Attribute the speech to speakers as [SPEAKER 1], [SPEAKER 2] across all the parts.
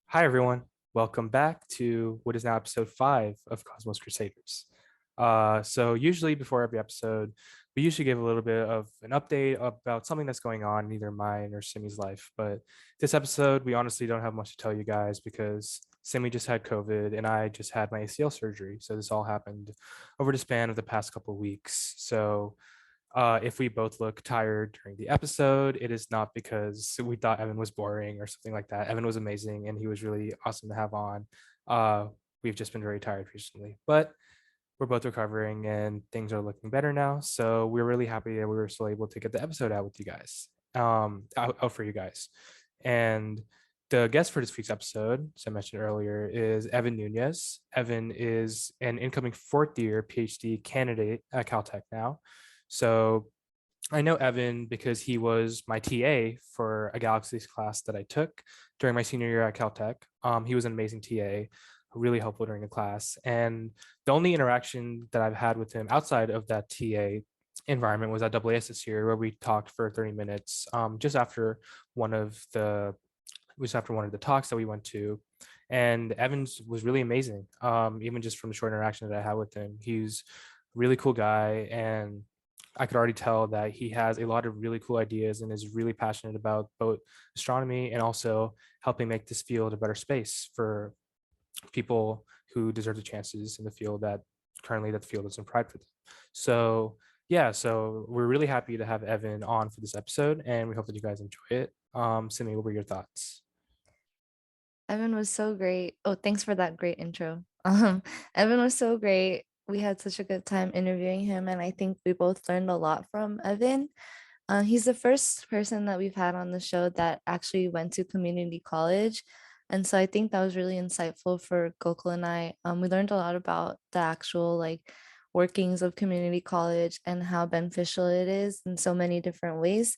[SPEAKER 1] Hi, everyone. Welcome back to what is now episode 5 of Cosmos Crusaders. So usually before every episode, we usually give a little bit of an update about something that's going on in either mine or Simi's life. But this episode, we honestly don't have much to tell you guys because Simi just had COVID and I just had my ACL surgery. So this all happened over the span of the past couple of weeks. So if we both look tired during the episode, it is not because we thought Evan was boring or something like that. Evan was amazing and he was really awesome to have on. Uh, we've just been very tired recently, but we're both recovering and things are looking better now. So we're really happy that we were still able to get the episode out with you guys, out for you guys. And the guest for this week's episode, as I mentioned earlier, is Evan Núñez. Evan is an incoming fourth year PhD candidate at Caltech now. So I know Evan because he was my TA for a Galaxies class that I took during my senior year at Caltech. He was an amazing TA, really helpful during the class. And the only interaction that I've had with him outside of that TA environment was at AAS this year, where we talked for 30 minutes just after one of the talks that we went to. And Evans was really amazing, even just from the short interaction that I had with him. He's a really cool guy, and I could already tell that he has a lot of really cool ideas and is really passionate about both astronomy and also helping make this field a better space for people who deserve the chances in the field that currently that the field doesn't provide for them. So yeah, so we're really happy to have Evan on for this episode, and we hope that you guys enjoy it. Simi, what were your thoughts?
[SPEAKER 2] Evan was so great. Oh, thanks for that great intro. Evan was so great. We had such a good time interviewing him, and I think we both learned a lot from Evan. He's the first person that we've had on the show that actually went to community college. And so I think that was really insightful for Gokul and I. We learned a lot about the actual workings of community college and how beneficial it is in so many different ways.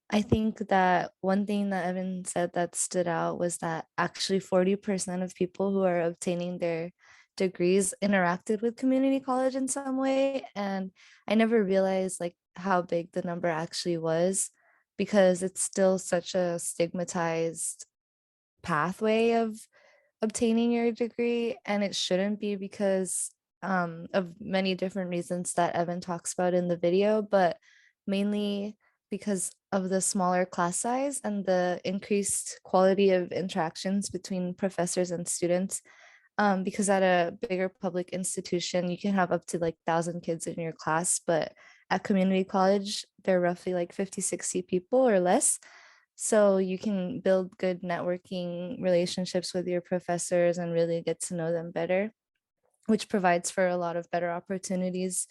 [SPEAKER 2] I think that one thing that Evan said that stood out was that actually 40% of people who are obtaining their degrees interacted with community college in some way. And I never realized how big the number actually was because it's still such a stigmatized pathway of obtaining your degree. And it shouldn't be because of many different reasons that Evan talks about in the video, but mainly because of the smaller class size and the increased quality of interactions between professors and students. Because at a bigger public institution, you can have up to 1,000 kids in your class, but at community college, they're roughly 50, 60 people or less. So you can build good networking relationships with your professors and really get to know them better, which provides for a lot of better opportunities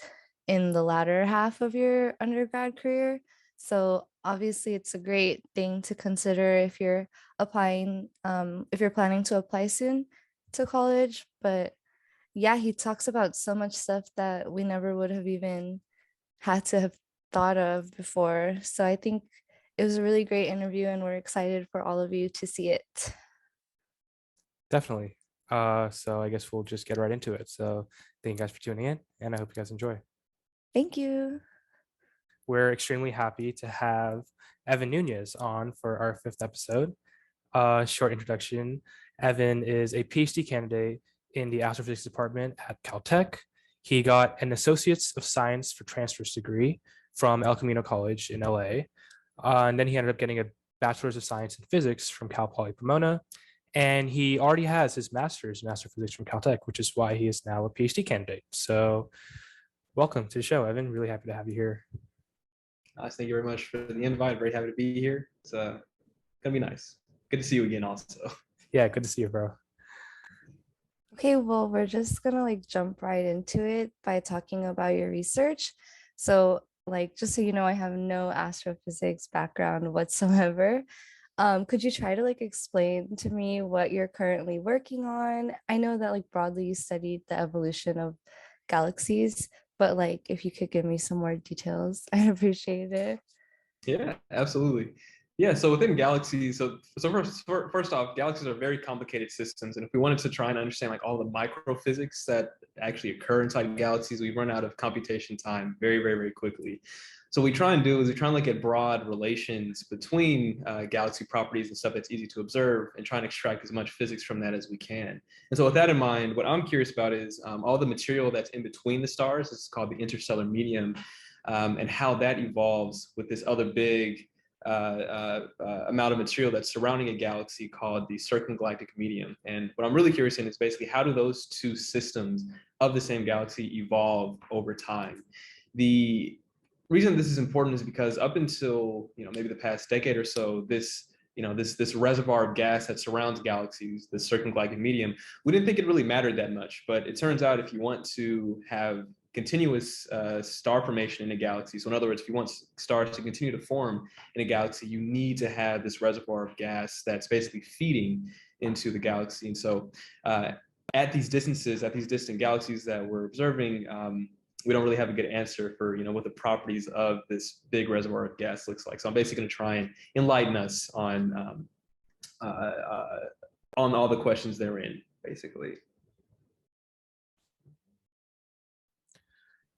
[SPEAKER 2] in the latter half of your undergrad career. So obviously it's a great thing to consider if you're planning to apply soon to college. But yeah, he talks about so much stuff that we never would have even had to have thought of before. So I think it was a really great interview and we're excited for all of you to see it.
[SPEAKER 1] Definitely. So I guess we'll just get right into it. So thank you guys for tuning in, and I hope you guys enjoy.
[SPEAKER 2] Thank you.
[SPEAKER 1] We're extremely happy to have Evan Núñez on for our fifth episode. Short introduction. Evan is a PhD candidate in the astrophysics department at Caltech. He got an Associates of Science for Transfers degree from El Camino College in LA. And then he ended up getting a Bachelor's of Science in Physics from Cal Poly Pomona. And he already has his master's in astrophysics from Caltech, which is why he is now a PhD candidate. So welcome to the show, Evan. Really happy to have you here.
[SPEAKER 3] Nice. Thank you very much for the invite. Very happy to be here. It's gonna be nice. Good to see you again also.
[SPEAKER 1] Yeah, good to see you, bro.
[SPEAKER 2] Okay, well, we're just gonna jump right into it by talking about your research. So, just so you know, I have no astrophysics background whatsoever. Could you try to explain to me what you're currently working on? I know that broadly you studied the evolution of galaxies, but if you could give me some more details, I'd appreciate it.
[SPEAKER 3] Yeah, absolutely. Yeah, so within galaxies, first off, galaxies are very complicated systems, and if we wanted to try and understand all the microphysics that actually occur inside galaxies, we run out of computation time very, very, very quickly. So what we try and do is we try and look at broad relations between galaxy properties and stuff that's easy to observe, and try and extract as much physics from that as we can. And so with that in mind, what I'm curious about is all the material that's in between the stars. This is called the interstellar medium, and how that evolves with this other big amount of material that's surrounding a galaxy called the circumgalactic medium. And what I'm really curious in is basically how do those two systems of the same galaxy evolve over time. The reason this is important is because up until maybe the past decade or so, this this reservoir of gas that surrounds galaxies, the circumgalactic medium, we didn't think it really mattered that much. But it turns out if you want to have continuous star formation in a galaxy, so in other words, if you want stars to continue to form in a galaxy, you need to have this reservoir of gas that's basically feeding into the galaxy. And so at these distances, at these distant galaxies that we're observing, we don't really have a good answer for what the properties of this big reservoir of gas looks like. So I'm basically going to try and enlighten us on all the questions therein, basically.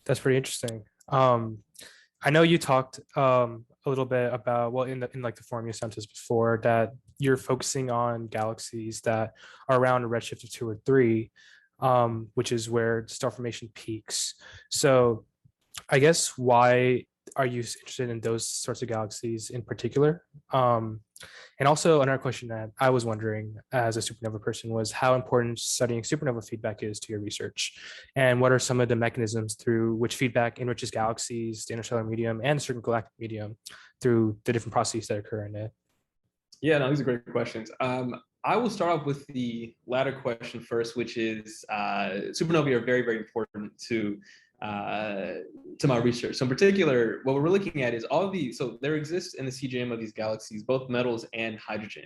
[SPEAKER 1] That's pretty interesting. I know you talked a little bit about, well, in like the forum you sent us before, that you're focusing on galaxies that are around a redshift of 2 or 3, which is where star formation peaks. So I guess why are you interested in those sorts of galaxies in particular? And also another question that I was wondering as a supernova person was how important studying supernova feedback is to your research, and what are some of the mechanisms through which feedback enriches galaxies, the interstellar medium, and the circumgalactic medium through the different processes that occur in it?
[SPEAKER 3] Yeah, no, these are great questions. I will start off with the latter question first, which is supernovae are very, very important to my research. So in particular, what we're looking at is all of these. So there exists in the CGM of these galaxies both metals and hydrogen.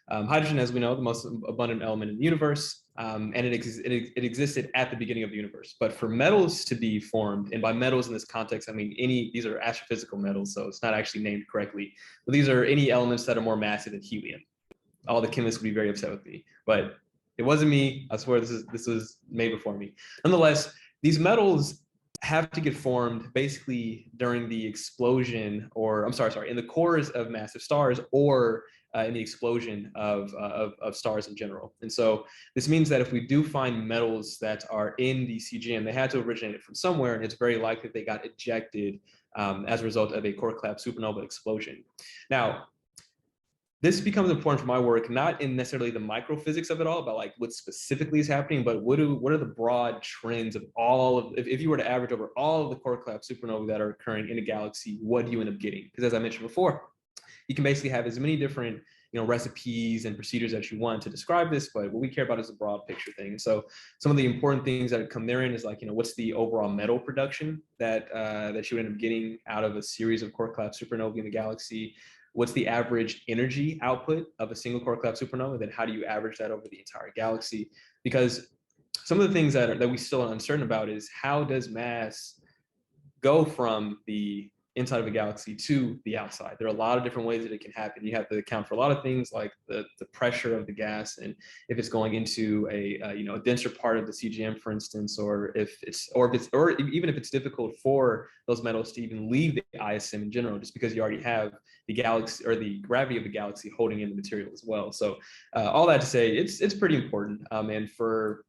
[SPEAKER 3] Hydrogen, as we know, the most abundant element in the universe, and it existed at the beginning of the universe. But for metals to be formed, and by metals in this context, I mean these are astrophysical metals, so it's not actually named correctly. But these are any elements that are more massive than helium. All the chemists would be very upset with me, but it wasn't me. I swear this was made before me. Nonetheless, these metals have to get formed basically during the explosion, or I'm sorry, in the cores of massive stars, or in the explosion of stars in general. And so this means that if we do find metals that are in the CGM, they had to originate from somewhere, and it's very likely they got ejected as a result of a core collapse supernova explosion. Now, this becomes important for my work, not in necessarily the microphysics of it all, about like what specifically is happening, but what are the broad trends of all of, if you were to average over all of the core collapse supernovae that are occurring in a galaxy, what do you end up getting? Because as I mentioned before, you can basically have as many different recipes and procedures that you want to describe this, but what we care about is a broad picture thing. And so some of the important things that come therein is like, what's the overall metal production that you end up getting out of a series of core collapse supernovae in the galaxy? What's the average energy output of a single core collapse supernova? Then how do you average that over the entire galaxy? Because some of the things that we still are uncertain about is how does mass go from the inside of a galaxy to the outside? There are a lot of different ways that it can happen. You have to account for a lot of things like the pressure of the gas, and if it's going into a denser part of the CGM, for instance, or even if it's difficult for those metals to even leave the ISM in general, just because you already have the galaxy or the gravity of the galaxy holding in the material as well. So all that to say, it's pretty important. And for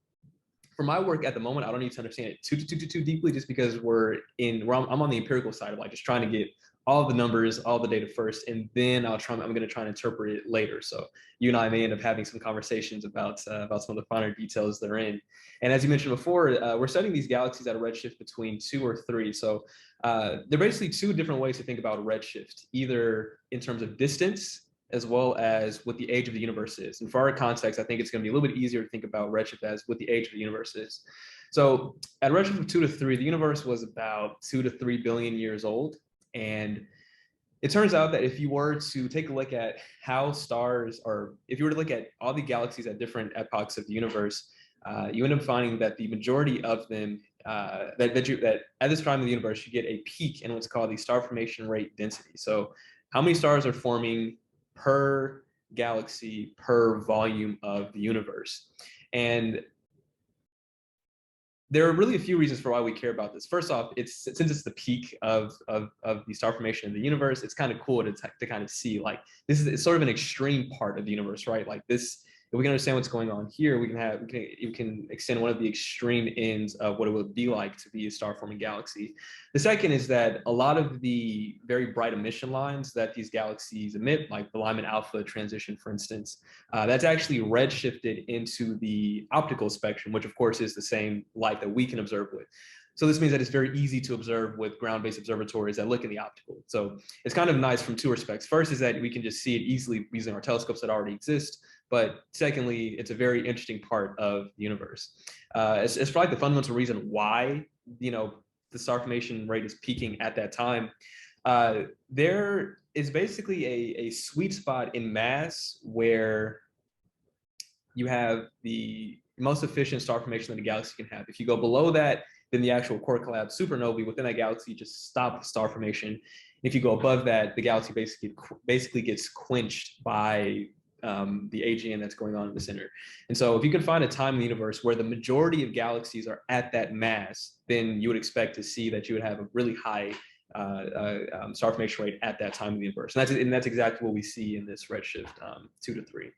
[SPEAKER 3] my work at the moment, I don't need to understand it too deeply, just because I'm on the empirical side of like just trying to get all the numbers, all the data first, and then I'm going to try and interpret it later. So you and I may end up having some conversations about some of the finer details therein. And as you mentioned before, we're studying these galaxies at a redshift between 2 or 3. So there are basically 2 different ways to think about redshift, either in terms of distance as well as what the age of the universe is. And for our context, I think it's going to be a little bit easier to think about redshift as what the age of the universe is. So at a redshift of 2 to 3, the universe was about 2 to 3 billion years old. And it turns out that if you were to take a look at how stars, or if you were to look at all the galaxies at different epochs of the universe, you end up finding that the majority of them, that at this time of the universe, you get a peak in what's called the star formation rate density. So how many stars are forming per galaxy per volume of the universe. And there are really a few reasons for why we care about this. First off, since it's the peak of the star formation in the universe, it's kind of cool to kind of see, like, it's sort of an extreme part of the universe, right? Like this, if we can understand what's going on here, we can extend one of the extreme ends of what it would be like to be a star forming galaxy. The second is that a lot of the very bright emission lines that these galaxies emit, like the Lyman alpha transition, for instance, that's actually redshifted into the optical spectrum, which of course is the same light that we can observe with. So this means that it's very easy to observe with ground-based observatories that look in the optical. So it's kind of nice from two respects. First is that we can just see it easily using our telescopes that already exist. But secondly, it's a very interesting part of the universe. It's probably the fundamental reason why, the star formation rate is peaking at that time. There is basically a sweet spot in mass where you have the most efficient star formation that a galaxy can have. If you go below that, then the actual core collapse supernovae within that galaxy just stop star formation. If you go above that, the galaxy basically gets quenched by the AGN that's going on in the center. And so if you can find a time in the universe where the majority of galaxies are at that mass, then you would expect to see that you would have a really high star formation rate at that time in the universe. And that's exactly what we see in this redshift 2 to 3.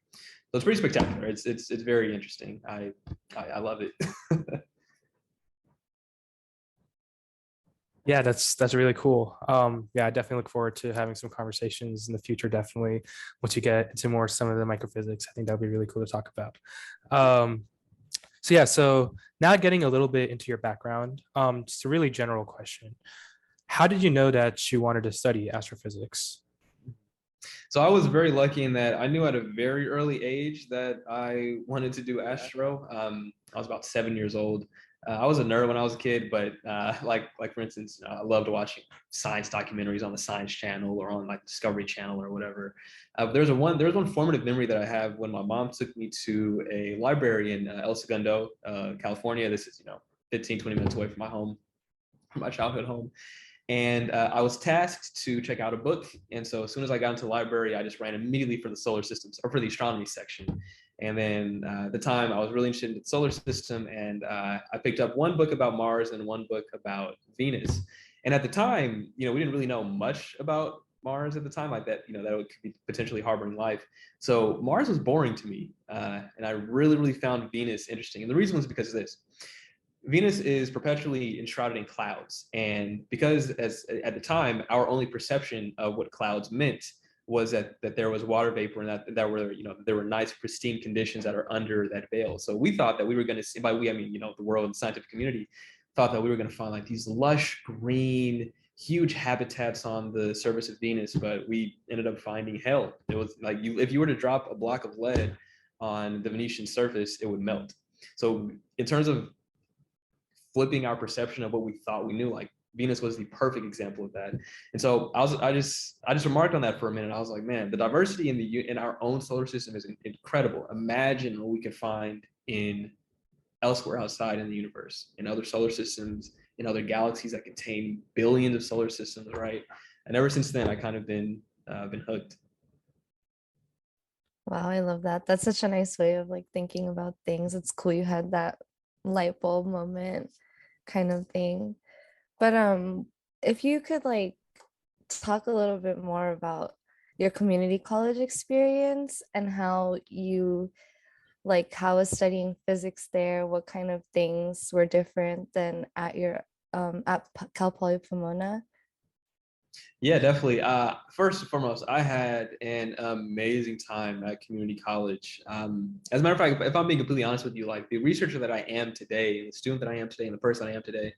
[SPEAKER 3] So it's pretty spectacular. It's very interesting. I love it.
[SPEAKER 1] Yeah, that's really cool. Yeah, I definitely look forward to having some conversations in the future. Definitely, once you get into more some of the microphysics, I think that would be really cool to talk about. So yeah, so now getting a little bit into your background, just a really general question. How did you know that you wanted to study astrophysics?
[SPEAKER 3] So I was very lucky in that I knew at a very early age that I wanted to do astro. I was about 7 years old. I was a nerd when I was a kid, but like for instance, I loved watching science documentaries on the Science Channel or on like Discovery Channel or whatever. There's one formative memory that I have when my mom took me to a library in El Segundo, California. This is 15, 20 minutes away from my home, from my childhood home. And I was tasked to check out a book. And so as soon as I got into the library, I just ran immediately for the solar systems or for the astronomy section. And then at the time I was really interested in the solar system, and I picked up one book about Mars and one book about Venus. And at the time, we didn't really know much about Mars at the time, like that, that it could be potentially harboring life. So Mars was boring to me. And I really, really found Venus interesting. And the reason was because of this. Venus is perpetually enshrouded in clouds. And because at the time, our only perception of what clouds meant was that there was water vapor and that there were nice pristine conditions that are under that veil. So we thought that we were going to see, by we I mean the world and scientific community thought that we were going to find like these lush green huge habitats on the surface of Venus, but we ended up finding hell. It was like if you were to drop a block of lead on the Venetian surface, it would melt. So in terms of flipping our perception of what we thought we knew, like Venus was the perfect example of that. And so I just remarked on that for a minute. I was like, man, the diversity in our own solar system is incredible. Imagine what we could find in elsewhere outside in the universe, in other solar systems, in other galaxies that contain billions of solar systems, right? And ever since then, I kind of been hooked.
[SPEAKER 2] Wow, I love that. That's such a nice way of like thinking about things. It's cool you had that light bulb moment kind of thing. But if you could like talk a little bit more about your community college experience and how was studying physics there, what kind of things were different than at your at Cal Poly Pomona?
[SPEAKER 3] Yeah, definitely. First and foremost, I had an amazing time at community college. As a matter of fact, if I'm being completely honest with you, like the researcher that I am today, the student that I am today, and the person I am today,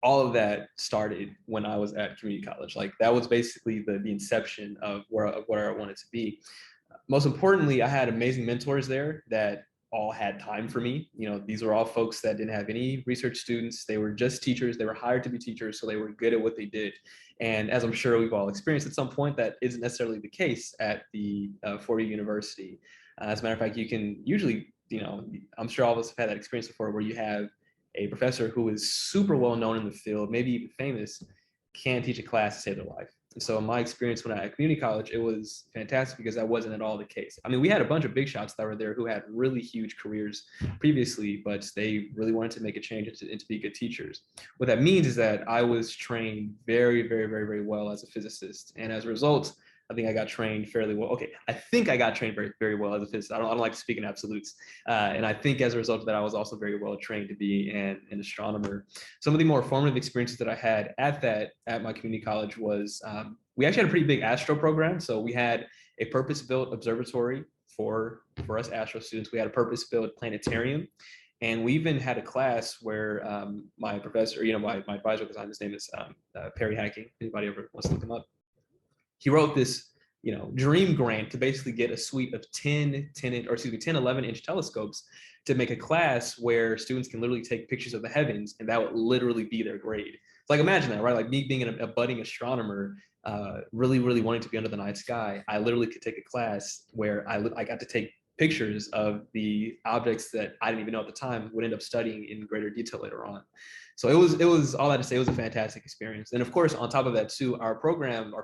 [SPEAKER 3] all of that started when I was at community college. Like that was basically the inception of where I wanted to be. Most importantly, I had amazing mentors there that all had time for me. These were all folks that didn't have any research students. They were just teachers. They were hired to be teachers, so they were good at what they did. And as I'm sure we've all experienced at some point, that isn't necessarily the case at the Ford University. As a matter of fact, you can usually, I'm sure all of us have had that experience before where you have a professor who is super well known in the field, maybe even famous, can teach a class to save their life. So in my experience when I at community college, it was fantastic because that wasn't at all the case. I mean, we had a bunch of big shots that were there who had really huge careers previously, but they really wanted to make a change and to be good teachers. What that means is that I was trained very, very, very, very well as a physicist. And as a result, I think I got trained fairly well. Okay, I think I got trained very, very well as a physicist. I don't like to speak in absolutes. And I think as a result of that, I was also very well trained to be an astronomer. Some of the more formative experiences that I had at my community college was we actually had a pretty big astro program. So we had a purpose-built observatory for us astro students. We had a purpose-built planetarium. And we even had a class where my professor, my advisor at the time, his name is Perry Hacking. Anybody ever wants to look him up? He wrote this, dream grant to basically get a suite of 10, 11-inch telescopes to make a class where students can literally take pictures of the heavens, and that would literally be their grade. Like imagine that, right? Like me being a budding astronomer, really, really wanting to be under the night sky. I literally could take a class where I got to take pictures of the objects that I didn't even know at the time, would end up studying in greater detail later on. So it was all that to say, it was a fantastic experience. And of course, on top of that too, our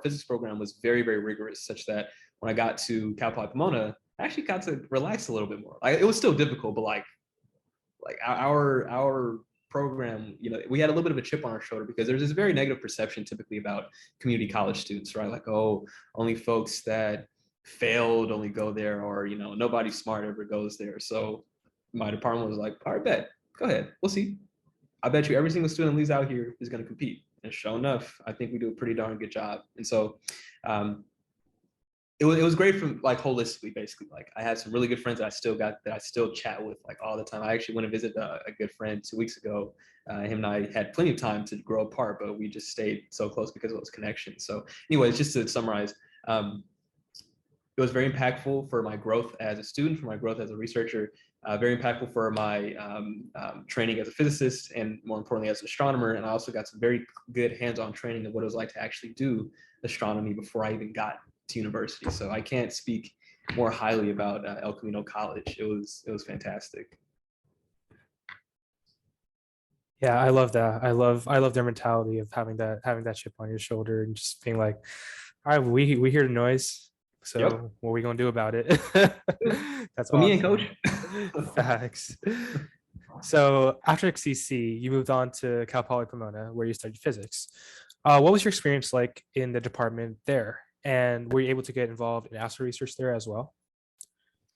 [SPEAKER 3] physics program was very, very rigorous, such that when I got to Cal Poly Pomona, I actually got to relax a little bit more. It was still difficult, but like our program, we had a little bit of a chip on our shoulder because there's this very negative perception typically about community college students, right? Like, oh, only folks that failed only go there, or nobody smart ever goes there. So my department was like, all right, bet, go ahead, we'll see. I bet you every single student that leaves out here is going to compete. And sure enough, I think we do a pretty darn good job. And so it was great from holistically, basically. Like I had some really good friends that I still chat with all the time. I actually went to visit a good friend 2 weeks ago. Him and I had plenty of time to grow apart, but we just stayed so close because of those connections. So anyways, just to summarize, it was very impactful for my growth as a student, for my growth as a researcher, very impactful for my training as a physicist, and more importantly as an astronomer. And I also got some very good hands-on training of what it was like to actually do astronomy before I even got to university. So I can't speak more highly about El Camino College. It was fantastic.
[SPEAKER 1] Yeah, I love that. I love their mentality of having that chip on your shoulder and just being like, all right, we hear the noise. So
[SPEAKER 3] Yep.
[SPEAKER 1] what are we gonna do about it? That's
[SPEAKER 3] awesome. Me and Coach.
[SPEAKER 1] Facts. So after XCC, you moved on to Cal Poly Pomona, where you studied physics. What was your experience like in the department there? And were you able to get involved in astro research there as well?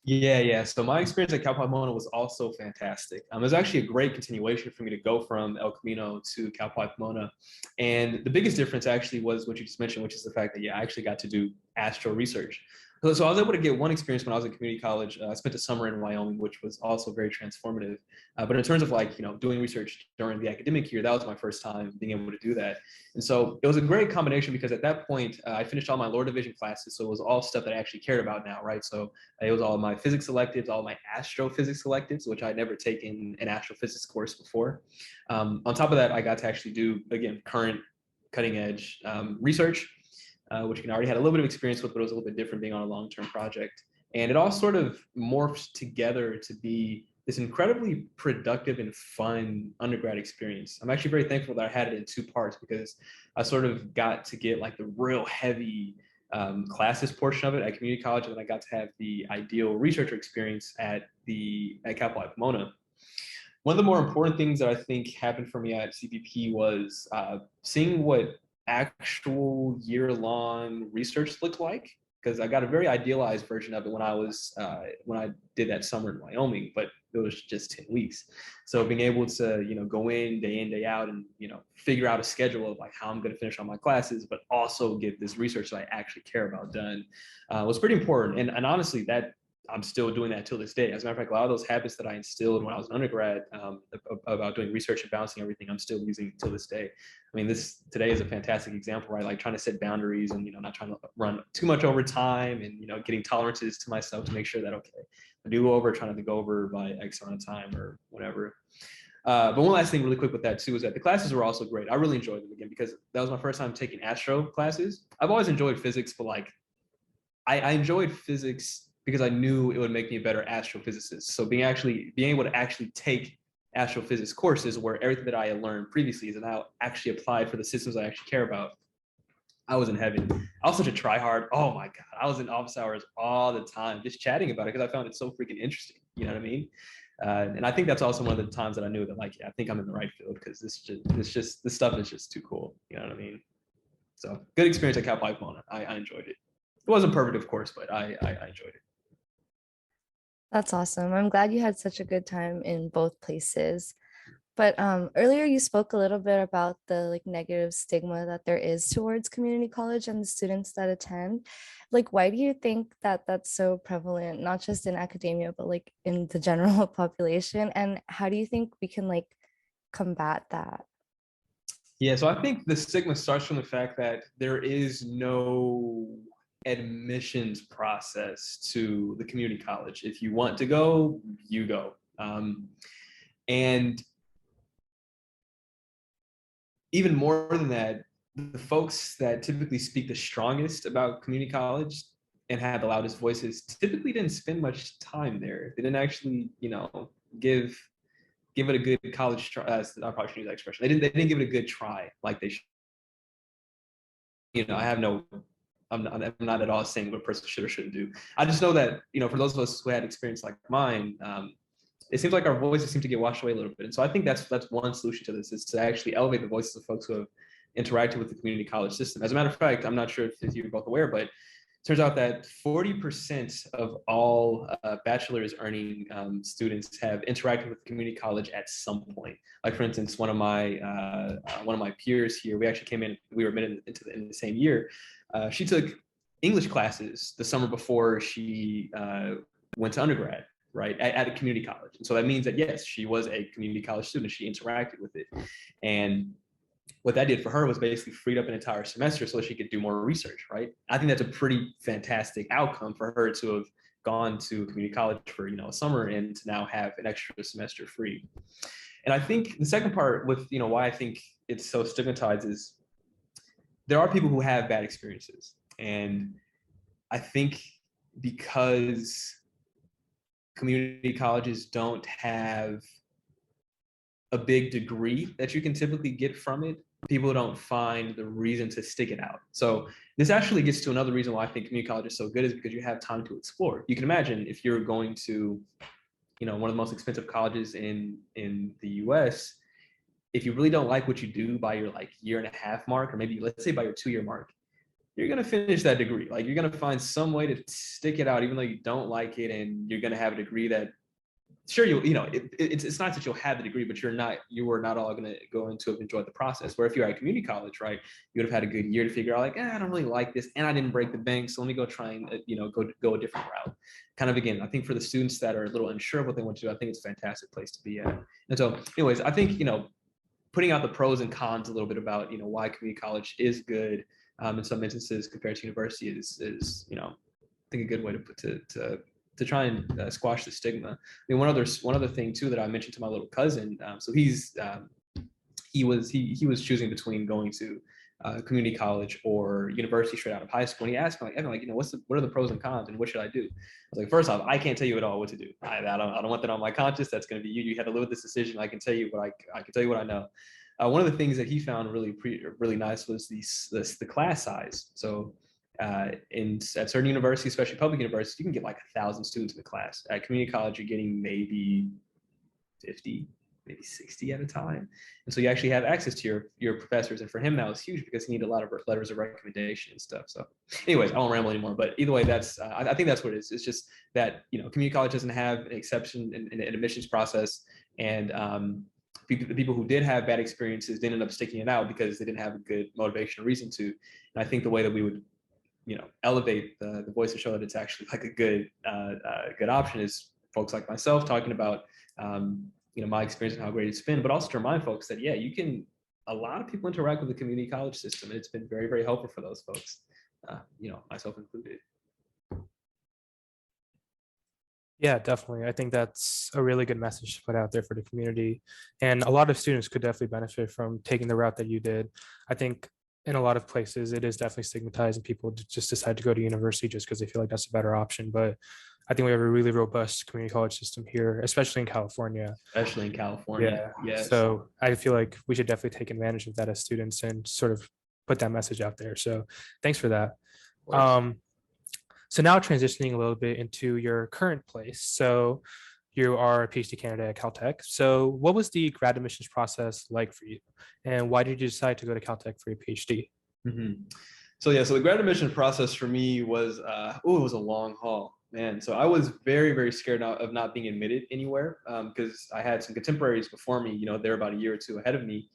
[SPEAKER 3] Yeah. So my experience at Cal Poly Pomona was also fantastic. It was actually a great continuation for me to go from El Camino to Cal Poly Pomona. And the biggest difference actually was what you just mentioned, which is the fact that, I actually got to do astro research. So I was able to get one experience when I was in community college. I spent a summer in Wyoming, which was also very transformative. But in terms of doing research during the academic year, that was my first time being able to do that. And so it was a great combination because at that point, I finished all my lower division classes. So it was all stuff that I actually cared about now, right? So it was all my physics electives, all my astrophysics electives, which I'd never taken an astrophysics course before. On top of that, I got to actually do, again, current cutting edge research, which I already had a little bit of experience with, but it was a little bit different being on a long-term project. And it all sort of morphed together to be this incredibly productive and fun undergrad experience. I'm actually very thankful that I had it in 2 parts because I sort of got to get the real heavy classes portion of it at community college, and then I got to have the ideal researcher experience at Cal Poly Pomona. One of the more important things that I think happened for me at CPP was seeing what actual year-long research looked like, because I got a very idealized version of it when I did that summer in Wyoming, but it was just 10 weeks. So being able to go in, day out, and figure out a schedule of how I'm going to finish all my classes, but also get this research that I actually care about done was pretty important. And honestly, that I'm still doing that till this day. As a matter of fact, a lot of those habits that I instilled when I was an undergrad about doing research and balancing everything, I'm still using till this day. I mean, today is a fantastic example, right? Like trying to set boundaries and, not trying to run too much over time, and, getting tolerances to myself to make sure that, okay, I do go over, trying not to go over by X amount of time or whatever. But one last thing really quick with that too is that the classes were also great. I really enjoyed them, again, because that was my first time taking astro classes. I've always enjoyed physics, but I enjoyed physics because I knew it would make me a better astrophysicist. So being able to actually take astrophysics courses where everything that I had learned previously is now actually applied for the systems I actually care about, I was in heaven. I was such a tryhard. Oh my God. I was in office hours all the time, just chatting about it because I found it so freaking interesting. You know what I mean? And I think that's also one of the times that I knew that, like, yeah, I think I'm in the right field because this stuff is just too cool. You know what I mean? So good experience at Cal Pomona. I enjoyed it. It wasn't perfect, of course, but I enjoyed it.
[SPEAKER 2] That's awesome. I'm glad you had such a good time in both places. But earlier you spoke a little bit about the like negative stigma that there is towards community college and the students that attend. Like, why do you think that that's so prevalent, not just in academia, but like in the general population? And how do you think we can like combat that?
[SPEAKER 3] Yeah, so I think the stigma starts from the fact that there is no admissions process to the community college. If you want to go, you go. And even more than that, the folks that typically speak the strongest about community college and have the loudest voices typically didn't spend much time there. They didn't actually, give it a good college try. I probably should use that expression. They didn't give it a good try like they should. I have no. I'm not at all saying what a person should or shouldn't do. I just know that, for those of us who had experience like mine, it seems like our voices seem to get washed away a little bit. And so I think that's one solution to this, is to actually elevate the voices of folks who have interacted with the community college system. As a matter of fact, I'm not sure if you're both aware, but it turns out that 40% of all bachelor's earning students have interacted with community college at some point. Like, for instance, one of my peers here, we actually came in, we were admitted in the same year. She took English classes the summer before she went to undergrad, right, at a community college. And so that means that, yes, she was a community college student. She interacted with it. And what that did for her was basically freed up an entire semester so she could do more research, right? I think that's a pretty fantastic outcome for her to have gone to community college for, a summer and to now have an extra semester free. And I think the second part with, why I think it's so stigmatized is there are people who have bad experiences. And I think because community colleges don't have a big degree that you can typically get from it, people don't find the reason to stick it out. So this actually gets to another reason why I think community college is so good, is because you have time to explore. You can imagine if you're going to, one of the most expensive colleges in the US, if you really don't like what you do by your year and a half mark, or maybe let's say by your 2-year mark, you're going to finish that degree. Like, you're going to find some way to stick it out, even though you don't like it, and you're going to have a degree that, sure, it's not that you'll have the degree, but you were not all going to go into it, enjoy the process. Where if you're at community college, right, you would have had a good year to figure out, I don't really like this, and I didn't break the bank, so let me go try and go a different route. Kind of, again, I think for the students that are a little unsure of what they want to do, I think it's a fantastic place to be at. And so, anyways, I think putting out the pros and cons a little bit about why community college is good in some instances compared to university is I think a good way to put to try and squash the stigma. I mean, one other thing too that I mentioned to my little cousin. So he was choosing between going to community college or university straight out of high school. And he asked me, Evan, what are the pros and cons, and what should I do? I was like, first off, I can't tell you at all what to do. I don't want that on my conscience. That's going to be you. You had to live with this decision. I can tell you what I can tell you what I know. One of the things that he found really nice was the class size. So at certain universities, especially public universities, you can get 1,000 students in the class. At community college, you're getting maybe 50, maybe 60 at a time. And so you actually have access to your professors. And for him, that was huge because he needed a lot of letters of recommendation and stuff. So anyways, I won't ramble anymore, but either way, that's, I think that's what it is. It's just that, community college doesn't have an exception in an admissions process. And the people who did have bad experiences didn't end up sticking it out because they didn't have a good motivation or reason to. And I think the way that we would, elevate the voice and show that it's actually a good option is folks like myself talking about, my experience and how great it's been, but also to remind folks that, yeah, a lot of people interact with the community college system, and it's been very, very helpful for those folks, myself included.
[SPEAKER 1] Yeah, definitely. I think that's a really good message to put out there for the community. And a lot of students could definitely benefit from taking the route that you did. I think in a lot of places, it is definitely stigmatized and people just decide to go to university just because they feel like that's a better option. But I think we have a really robust community college system here, especially in California.
[SPEAKER 3] Especially in California.
[SPEAKER 1] Yeah.
[SPEAKER 3] Yes.
[SPEAKER 1] So I feel like we should definitely take advantage of that as students and sort of put that message out there. So thanks for that.
[SPEAKER 3] Of course.
[SPEAKER 1] So now transitioning a little bit into your current place. So you are a PhD candidate at Caltech. So what was the grad admissions process like for you? And why did you decide to go to Caltech for your PhD?
[SPEAKER 3] So yeah, so the grad admission process for me was, it was a long haul, man. So I was very, very scared of not being admitted anywhere, because I had some contemporaries before me, they're about a year or two ahead of me,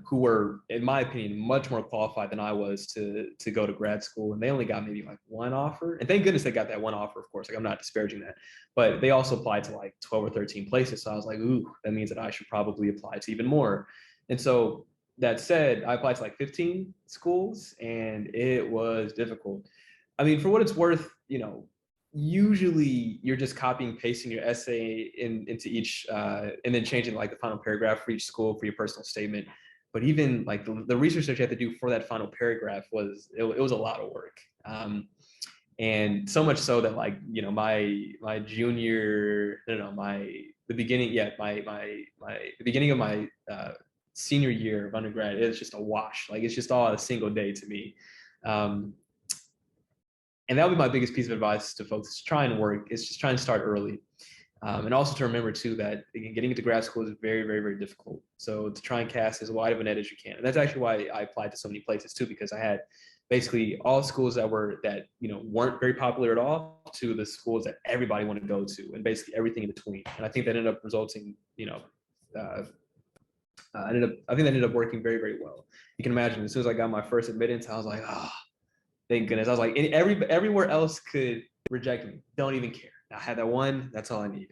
[SPEAKER 3] who were, in my opinion, much more qualified than I was to go to grad school. And they only got maybe like one offer. And thank goodness they got that one offer, of course. Like, I'm not disparaging that. But they also applied to like 12 or 13 places. So I was like, ooh, that means that I should probably apply to even more. And so that said, I applied to like 15 schools and it was difficult. I mean, for what it's worth, usually you're just copying and pasting your essay into each, and then changing like the final paragraph for each school for your personal statement. But even like the research that you had to do for that final paragraph it was a lot of work. And so much so that like, my junior, the beginning of my senior year of undergrad, it's just a wash. Like, it's just all a single day to me. And that would be my biggest piece of advice to folks: try and work. It's just trying to start early. And also to remember too that, again, getting into grad school is very, very, very difficult. So to try and cast as wide of a net as you can. And that's actually why I applied to so many places too, because I had basically all schools that weren't very popular at all, to the schools that everybody wanted to go to, and basically everything in between. And I think that ended up resulting, I think that ended up working very, very well. You can imagine, as soon as I got my first admittance, I was like, oh, thank goodness. I was like, everywhere else could reject me. Don't even care. I had that one. That's all I need.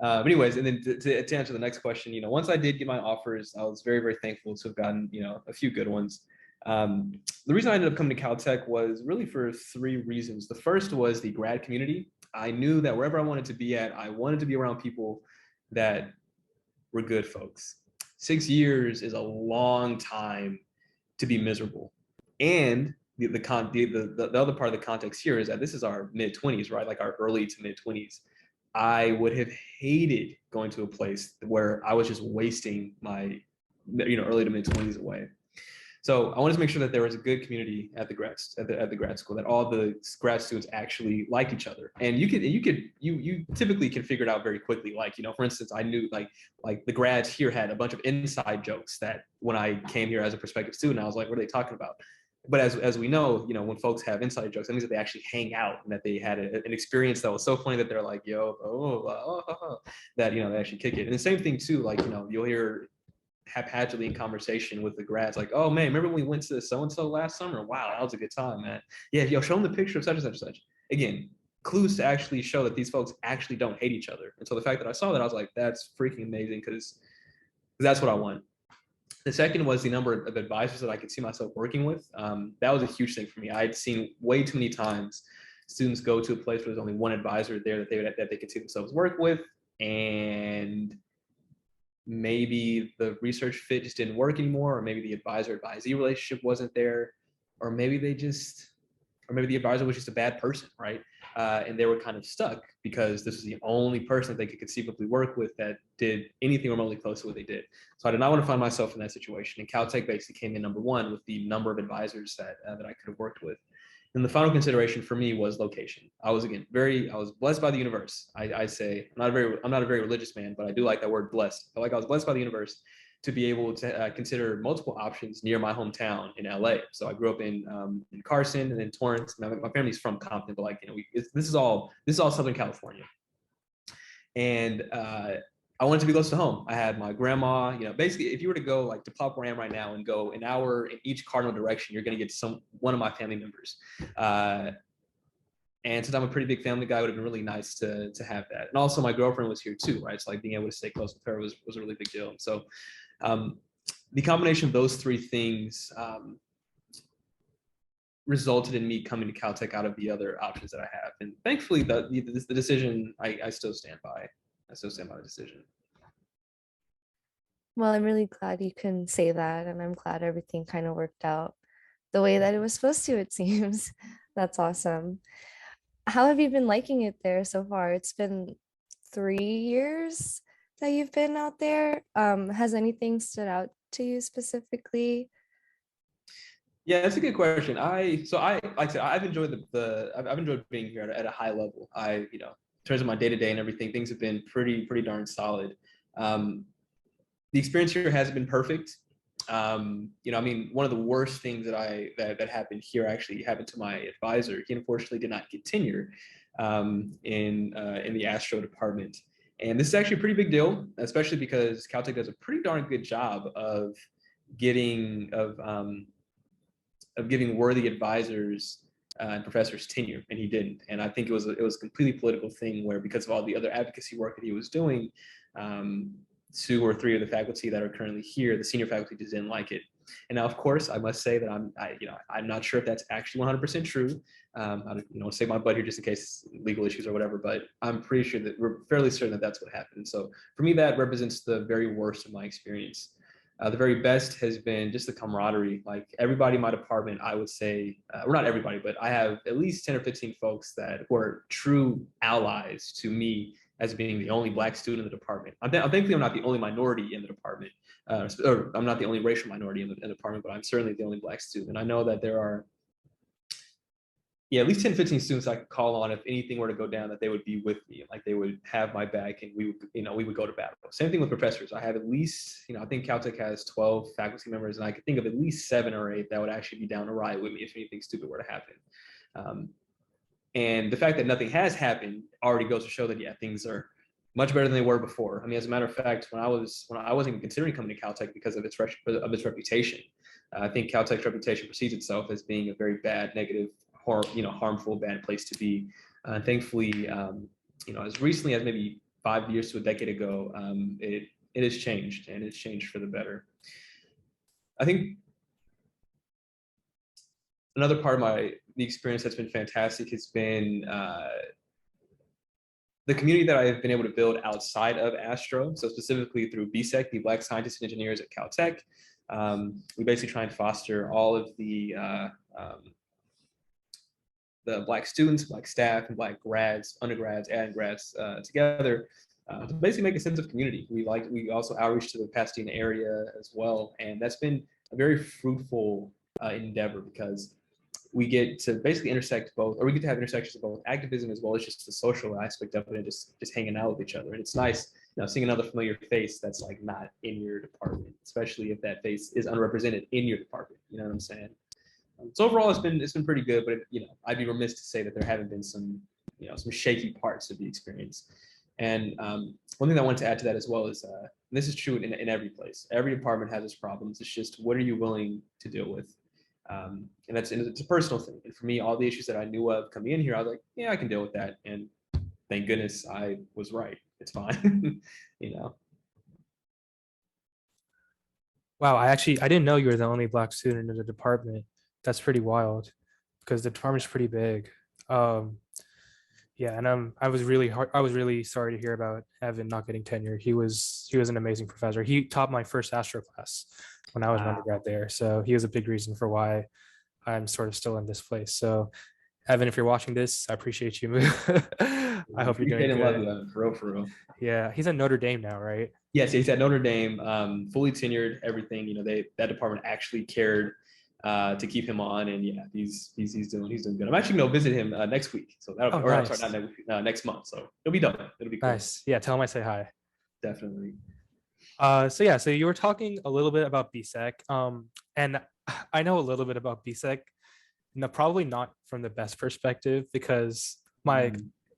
[SPEAKER 3] But anyways, and then to answer the next question, once I did get my offers, I was very, very thankful to have gotten, a few good ones. The reason I ended up coming to Caltech was really for 3 reasons. The first was the grad community. I knew that wherever I wanted to be at, I wanted to be around people that were good folks. 6 years is a long time to be miserable. And the other part of the context here is that this is our mid-20s, right? Like our early to mid-20s. I would have hated going to a place where I was just wasting my, early to mid-20s away. So I wanted to make sure that there was a good community at the grad school, that all the grad students actually liked each other. And you typically can figure it out very quickly. Like, for instance, I knew like the grads here had a bunch of inside jokes that when I came here as a prospective student, I was like, what are they talking about? But as we know, when folks have inside jokes, that means that they actually hang out and that they had an experience that was so funny that they're like, that, they actually kick it. And the same thing too, like, you'll hear haphazardly in conversation with the grads, like, oh man, remember when we went to so-and-so last summer? Wow, that was a good time, man. Yeah, show them the picture of such and such and such. Again, clues to actually show that these folks actually don't hate each other. And so the fact that I saw that, I was like, that's freaking amazing, because that's what I want. The second was the number of advisors that I could see myself working with. That was a huge thing for me. I had seen way too many times students go to a place where there's only one advisor there that they could see themselves work with, and maybe the research fit just didn't work anymore, or maybe the advisor-advisee relationship wasn't there, or maybe the advisor was just a bad person, right? And they were kind of stuck because this was the only person that they could conceivably work with that did anything remotely close to what they did. So I did not want to find myself in that situation. And Caltech basically came in number 1 with the number of advisors that I could have worked with. And the final consideration for me was location. I was blessed by the universe. I say I'm not a very religious man, but I do like that word blessed. I was blessed by the universe to be able to consider multiple options near my hometown in LA. So I grew up in Carson and then Torrance. My family's from Compton, but like, this is all Southern California. And I wanted to be close to home. I had my grandma, basically if you were to go like to Pop where I am right now and go an hour in each cardinal direction, you're going to get one of my family members. And since I'm a pretty big family guy, it would have been really nice to have that. And also my girlfriend was here too, right? So like being able to stay close with her was a really big deal. And so the combination of those 3 things resulted in me coming to Caltech out of the other options that I have. And thankfully the decision, I still stand by. I still stand by the decision.
[SPEAKER 2] Well, I'm really glad you can say that, and I'm glad everything kind of worked out the way that it was supposed to, it seems. That's awesome. How have you been liking it there so far? It's been 3 years that you've been out there. Has anything stood out to you specifically?
[SPEAKER 3] Yeah, that's a good question. Like I said, I've enjoyed I've enjoyed being here at a high level. In terms of my day to day and everything, things have been pretty darn solid. Um, the experience here hasn't been perfect. I mean, one of the worst things that happened here actually happened to my advisor. He unfortunately did not get tenure in the Astro department, and this is actually a pretty big deal, especially because Caltech does a pretty darn good job of getting of giving worthy advisors and professors tenure, and he didn't. And I think it was a completely political thing where, because of all the other advocacy work that he was doing, um, 2 or 3 of the faculty that are currently here, the senior faculty, just didn't like it. And now, of course, I must say that I'm not sure if that's actually 100% true. I don't save my butt here just in case legal issues or whatever, but I'm pretty sure that we're fairly certain that that's what happened. So for me, that represents the very worst of my experience. The very best has been just the camaraderie. Like everybody in my department, I would say, well, not everybody, but I have at least 10 or 15 folks that were true allies to me as being the only Black student in the department. Thankfully, I'm not the only minority in the department, or I'm not the only racial minority in the department, but I'm certainly the only Black student. I know that there are, at least 10, 15 students I could call on if anything were to go down, that they would be with me. Like they would have my back, and we would go to battle. Same thing with professors. I have at least, I think Caltech has 12 faculty members, and I could think of at least 7 or 8 that would actually be down to ride with me if anything stupid were to happen. And the fact that nothing has happened already goes to show that, things are much better than they were before. I mean, as a matter of fact, when I wasn't even considering coming to Caltech because of its reputation, I think Caltech's reputation precedes itself as being a very bad, negative, harmful, bad place to be. Thankfully, as recently as maybe 5 years to a decade ago, it has changed, and it's changed for the better. I think another part of the experience that's been fantastic has been the community that I have been able to build outside of Astro. So specifically through BSEC, the Black Scientists and Engineers at Caltech. We basically try and foster all of the Black students, Black staff, and Black grads, undergrads, and grads together to basically make a sense of community. We also outreach to the Pasadena area as well, and that's been a very fruitful endeavor, because we get to basically intersect both, or we get to have intersections of both activism as well as just the social aspect of it, and just hanging out with each other. And it's nice, seeing another familiar face that's like not in your department, especially if that face is unrepresented in your department. You know what I'm saying? So overall, it's been pretty good, but I'd be remiss to say that there haven't been some shaky parts of the experience. And one thing I wanted to add to that as well is, this is true in every place. Every department has its problems. It's just, what are you willing to deal with? And it's a personal thing. And for me, all the issues that I knew of coming in here, I was like, yeah, I can deal with that. And thank goodness I was right. It's fine.
[SPEAKER 1] Wow, I didn't know you were the only Black student in the department. That's pretty wild, because the department's pretty big. Yeah, and I was really sorry to hear about Evan not getting tenure. He was an amazing professor. He taught my first Astro class when I was an undergrad there. So he was a big reason for why I'm sort of still in this place. So Evan, if you're watching this, I appreciate you. I hope you're doing good.
[SPEAKER 3] Love you, for real.
[SPEAKER 1] Yeah, he's at Notre Dame now, right?
[SPEAKER 3] Yes, he's at Notre Dame, fully tenured, everything. That department actually cared to keep him on, and yeah, he's doing good. I'm actually gonna visit him next week, so that'll be,
[SPEAKER 1] nice.
[SPEAKER 3] I'm sorry, not next week, next month. So it'll be done. It'll be cool.
[SPEAKER 1] Nice. Yeah, tell him I say hi.
[SPEAKER 3] Definitely.
[SPEAKER 1] So you were talking a little bit about BSEC, and I know a little bit about BSEC. No, probably not from the best perspective, because I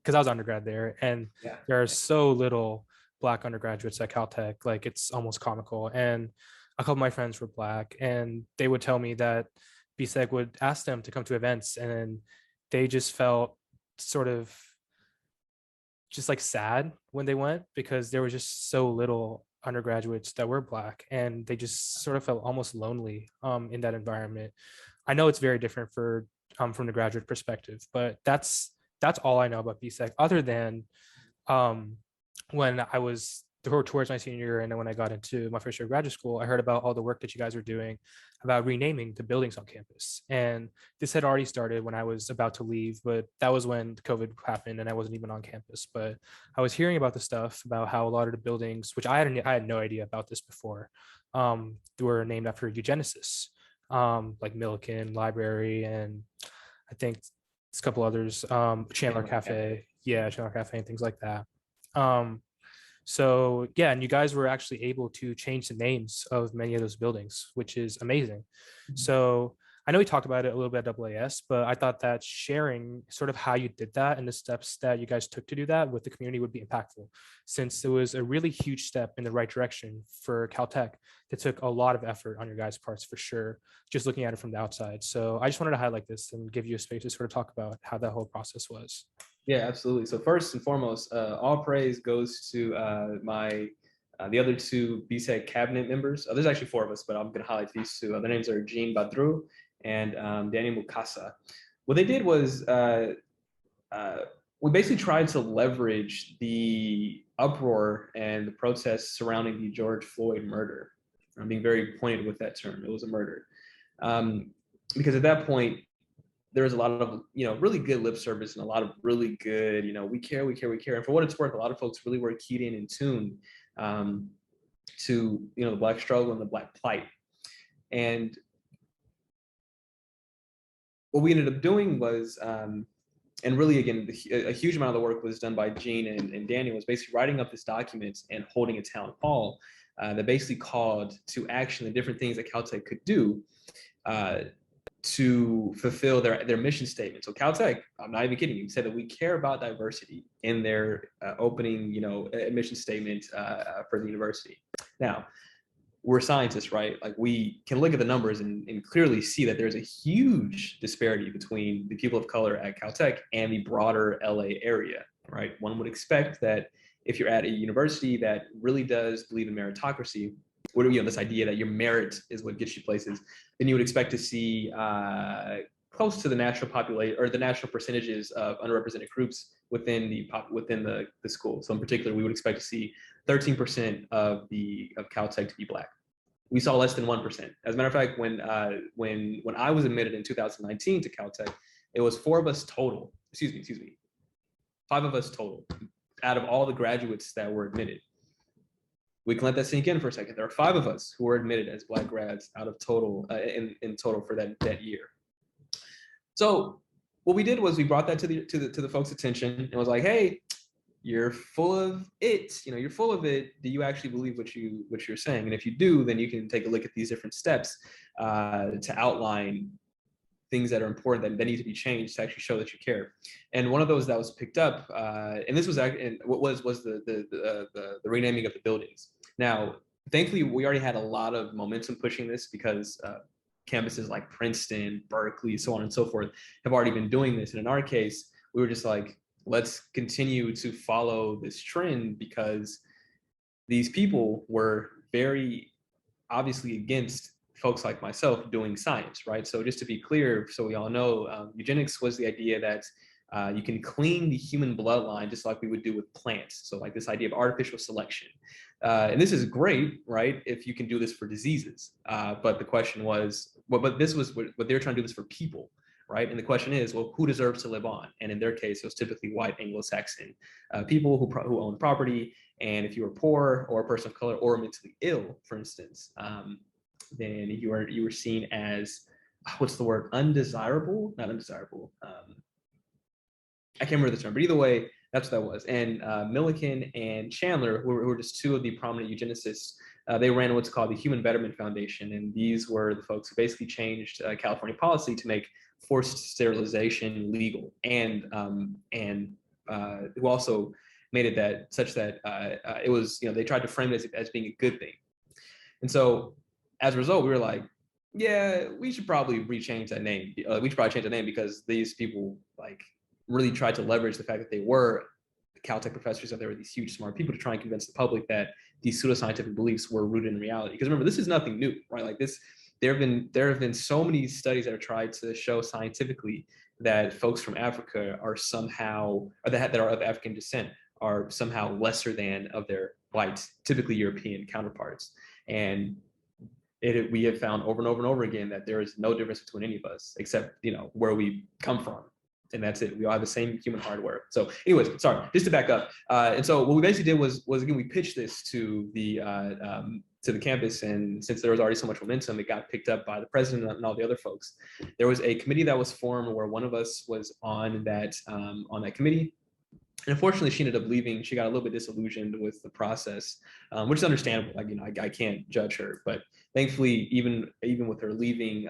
[SPEAKER 1] was undergrad there, and there are so little Black undergraduates at Caltech, like it's almost comical. And a couple of my friends were Black, and they would tell me that BSEC would ask them to come to events, and they just felt sort of just like sad when they went, because there was just so little undergraduates that were Black, and they just sort of felt almost lonely in that environment. I know it's very different from the graduate perspective, but that's all I know about BSEC, other than when I was towards my senior year, and then when I got into my first year of graduate school, I heard about all the work that you guys were doing about renaming the buildings on campus. And this had already started when I was about to leave, but that was when COVID happened and I wasn't even on campus. But I was hearing about the stuff about how a lot of the buildings, which I had no idea about this before, were named after eugenicists. like Milliken Library, and I think it's a couple others, Chandler Cafe. Yeah, Chandler Cafe and things like that. So yeah, and you guys were actually able to change the names of many of those buildings, which is amazing. So I know we talked about it a little bit at AAS, but I thought that sharing sort of how you did that and the steps that you guys took to do that with the community would be impactful, since it was a really huge step in the right direction for Caltech that took a lot of effort on your guys' parts for sure, just looking at it from the outside. So I just wanted to highlight this and give you a space to sort of talk about how that whole process was.
[SPEAKER 3] Yeah, absolutely. So first and foremost, all praise goes to the other two BSEC cabinet members. There's actually four of us, but I'm going to highlight these two. Their names are Jean Badru and Daniel Mukasa. What they did was we basically tried to leverage the uproar and the protests surrounding the George Floyd murder. I'm being very pointed with that term. It was a murder. Because at that point, there was a lot of, really good lip service and a lot of really good, we care. And for what it's worth, a lot of folks really were keyed in tune to, the Black struggle and the Black plight. And what we ended up doing was, and really, again, a huge amount of the work was done by Jean and Daniel, was basically writing up this document and holding a town hall that basically called to action the different things that Caltech could do to fulfill their mission statement. So Caltech, I'm not even kidding you, said that we care about diversity in their opening, mission statement for the university. Now, we're scientists, right? Like, we can look at the numbers and clearly see that there's a huge disparity between the people of color at Caltech and the broader LA area, right? One would expect that if you're at a university that really does believe in meritocracy, this idea that your merit is what gets you places, then you would expect to see close to the national population or the national percentages of underrepresented groups within the school. So in particular, we would expect to see 13% of Caltech to be Black. We saw less than 1%. As a matter of fact, when I was admitted in 2019 to Caltech, it was 4 of us total. Excuse me, 5 of us total out of all the graduates that were admitted. We can let that sink in for a second. There are 5 of us who were admitted as Black grads out of total in total for that year. So what we did was we brought that to the folks' attention and was like, hey, you're full of it. You're full of it. Do you actually believe what you're saying? And if you do, then you can take a look at these different steps to outline things that are important that need to be changed to actually show that you care. And one of those that was picked up, and this was the renaming of the buildings. Now, thankfully, we already had a lot of momentum pushing this because campuses like Princeton, Berkeley, so on and so forth have already been doing this. And in our case, we were just like, let's continue to follow this trend because these people were very obviously against folks like myself doing science, right? So just to be clear, so we all know, eugenics was the idea that you can clean the human bloodline just like we would do with plants. So like this idea of artificial selection. And this is great, right? If you can do this for diseases. But the question was, but this was what they were trying to do this for people, right? And the question is, well, who deserves to live on? And in their case, it was typically white Anglo-Saxon people who owned property. And if you were poor or a person of color or mentally ill, for instance, then you were seen as, what's the word? Undesirable? Not undesirable. I can't remember the term, but either way, that's what that was. And Milliken and Chandler, who were just 2 of the prominent eugenicists, they ran what's called the Human Betterment Foundation. And these were the folks who basically changed California policy to make forced sterilization legal, and who also made it that such that it was, they tried to frame it as being a good thing. And so as a result, we were like, yeah, we should probably change that name. We should probably change the name because these people like really tried to leverage the fact that they were Caltech professors, that they were these huge smart people, to try and convince the public that these pseudoscientific beliefs were rooted in reality. Because remember, this is nothing new, right? Like this, there have been so many studies that are tried to show scientifically that folks from Africa are somehow, or that are of African descent, are somehow lesser than of their white, typically European counterparts. And we have found over and over and over again that there is no difference between any of us except where we come from, and that's it. We all have the same human hardware. So anyways, sorry, just to back up. And so what we basically did was again, we pitched this to the to the campus, and since there was already so much momentum, it got picked up by the president and all the other folks. There was a committee that was formed where one of us was on that committee. And unfortunately, she ended up leaving. She got a little bit disillusioned with the process, which is understandable. Like, you know, I can't judge her, but thankfully, even with her leaving,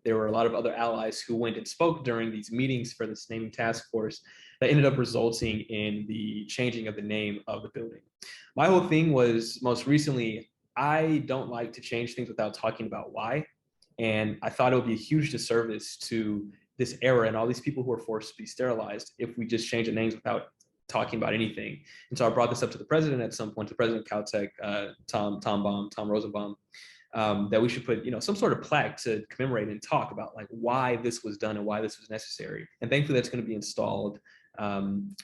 [SPEAKER 3] there were a lot of other allies who went and spoke during these meetings for this naming task force that ended up resulting in the changing of the name of the building. My whole thing was, most recently, I don't like to change things without talking about why. And I thought it would be a huge disservice to this era and all these people who are forced to be sterilized if we just change the names without talking about anything. And so I brought this up to the president at some point, to President of Caltech, Tom Rosenbaum, that we should put, you know, some sort of plaque to commemorate and talk about like why this was done and why this was necessary. And thankfully that's going to be installed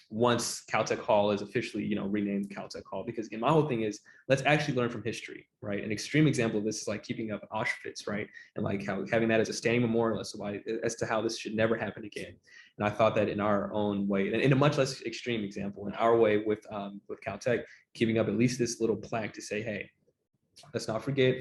[SPEAKER 3] once Caltech Hall is officially, you know, renamed Caltech Hall. Because again, my whole thing is, let's actually learn from history, right? An extreme example of this is like keeping up Auschwitz, right? And like how having that as a standing memorial as to how this should never happen again. And I thought that in our own way, and in a much less extreme example, in our way with Caltech, keeping up at least this little plaque to say, hey, let's not forget,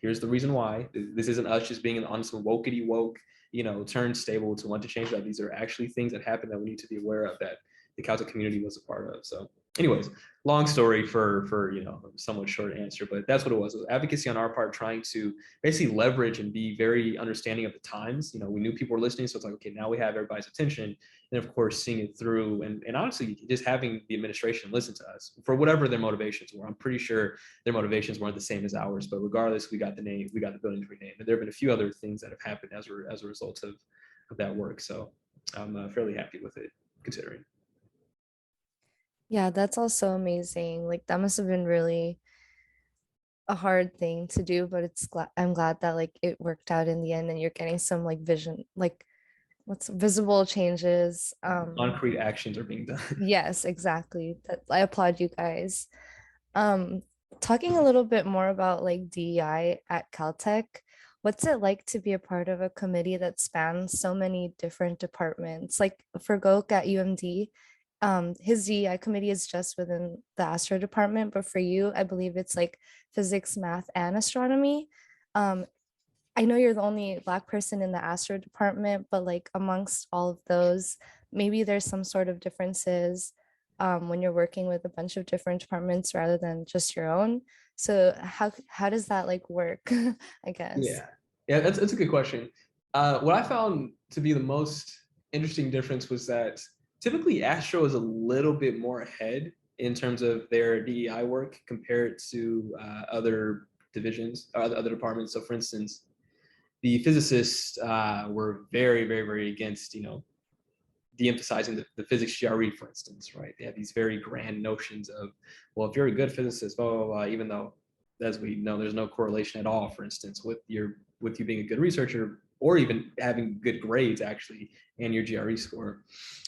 [SPEAKER 3] here's the reason why. This isn't us just being on some wokety woke, you know, turnstable to want to change that. These are actually things that happen that we need to be aware of, that the Caltech community was a part of. So anyways, long story for you know, a somewhat short answer, but that's what it was. It was advocacy on our part, trying to basically leverage and be very understanding of the times. You know, we knew people were listening, so it's like, okay, now we have everybody's attention. And of course, seeing it through, and honestly, just having the administration listen to us for whatever their motivations were. I'm pretty sure their motivations weren't the same as ours, but regardless, we got the name, we got the building renamed. And there have been a few other things that have happened as a result of that work. So I'm fairly happy with it, considering.
[SPEAKER 2] Yeah, that's also amazing. Like that must have been really a hard thing to do, but I'm glad that like it worked out in the end and you're getting some like vision, like what's visible changes.
[SPEAKER 3] Concrete actions are being done.
[SPEAKER 2] Yes, exactly. That I applaud you guys. Um, Talking a little bit more about like DEI at Caltech, what's it like to be a part of a committee that spans so many different departments? Like for Gok at UMD, his DEI committee is just within the astro department, but for you, I believe it's like physics, math, and astronomy. Um, I know you're the only Black person in the astro department, but like amongst all of those, maybe there's some sort of differences when you're working with a bunch of different departments rather than just your own. So how does that like work, I guess?
[SPEAKER 3] Yeah, that's a good question. What I found to be the most interesting difference was that typically Astro is a little bit more ahead in terms of their DEI work compared to other divisions or other departments. So for instance, the physicists were very against, you know, de-emphasizing the physics GRE, for instance, right? They have these very grand notions of, well, if you're a good physicist, blah, blah, blah, even though, as we know, there's no correlation at all, for instance, with you being a good researcher or even having good grades, actually, and your GRE score.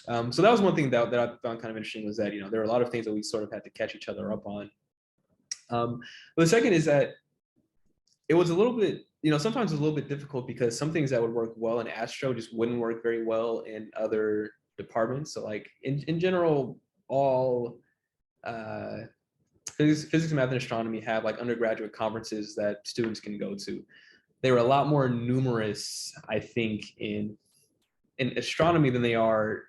[SPEAKER 3] So that was one thing that I found kind of interesting, was that, you know, there are a lot of things that we sort of had to catch each other up on. But the second is that it was a little bit, you know, sometimes it's a little bit difficult because some things that would work well in Astro just wouldn't work very well in other departments. So like in general, all physics, math, and astronomy have like undergraduate conferences that students can go to. They were a lot more numerous, I think, in astronomy than they are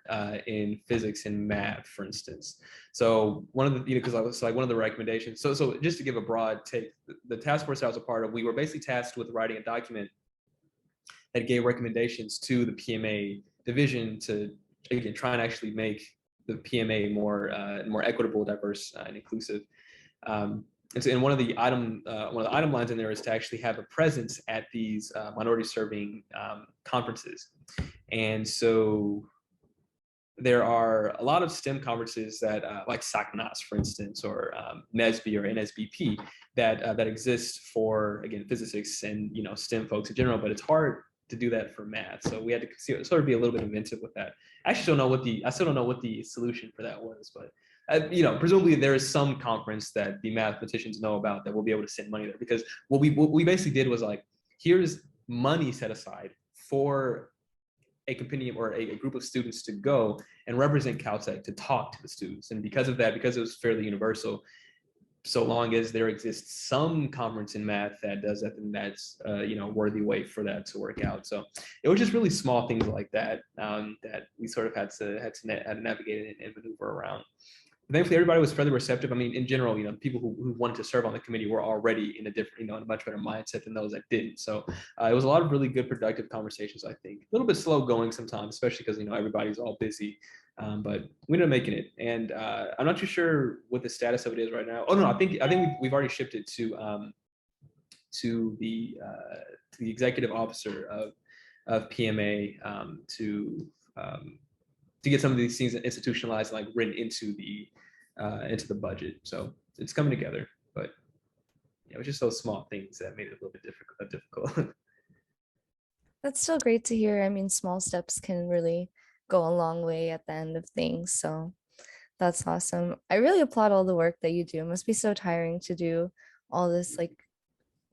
[SPEAKER 3] in physics and math, for instance. So one of the, you know, because I was like one of the recommendations. So just to give a broad take, the task force I was a part of, we were basically tasked with writing a document that gave recommendations to the PMA division to, again, try and actually make the PMA more equitable, diverse, and inclusive. And so, one of the item lines in there is to actually have a presence at these minority serving conferences. And so there are a lot of STEM conferences that, like SACNAS, for instance, or NSB or NSBP, that exist for, again, physicists and, you know, STEM folks in general, but it's hard to do that for math. So we had to sort of be a little bit inventive with that. I still don't know what the solution for that was, but you know, presumably there is some conference that the mathematicians know about that will be able to send money there, because what we basically did was like, here's money set aside for a compendium or a group of students to go and represent Caltech, to talk to the students. And because of that, because it was fairly universal, so long as there exists some conference in math that does that, then that's worthy way for that to work out. So it was just really small things like that that we sort of had to navigate and maneuver around. Thankfully, everybody was fairly receptive. I mean, in general, people who wanted to serve on the committee were already in a different, in a much better mindset than those that didn't. So it was a lot of really good, productive conversations, I think. A little bit slow going sometimes, especially because, everybody's all busy. But we ended up making it. And I'm not too sure what the status of it is right now. Oh, no, I think we've already shipped it to the executive officer of PMA to get some of these things institutionalized, like written into the budget. So it's coming together, but it was just those small things that made it a little bit difficult.
[SPEAKER 2] That's still great to hear. I mean, small steps can really go a long way at the end of things. So that's awesome. I really applaud all the work that you do. It must be so tiring to do all this like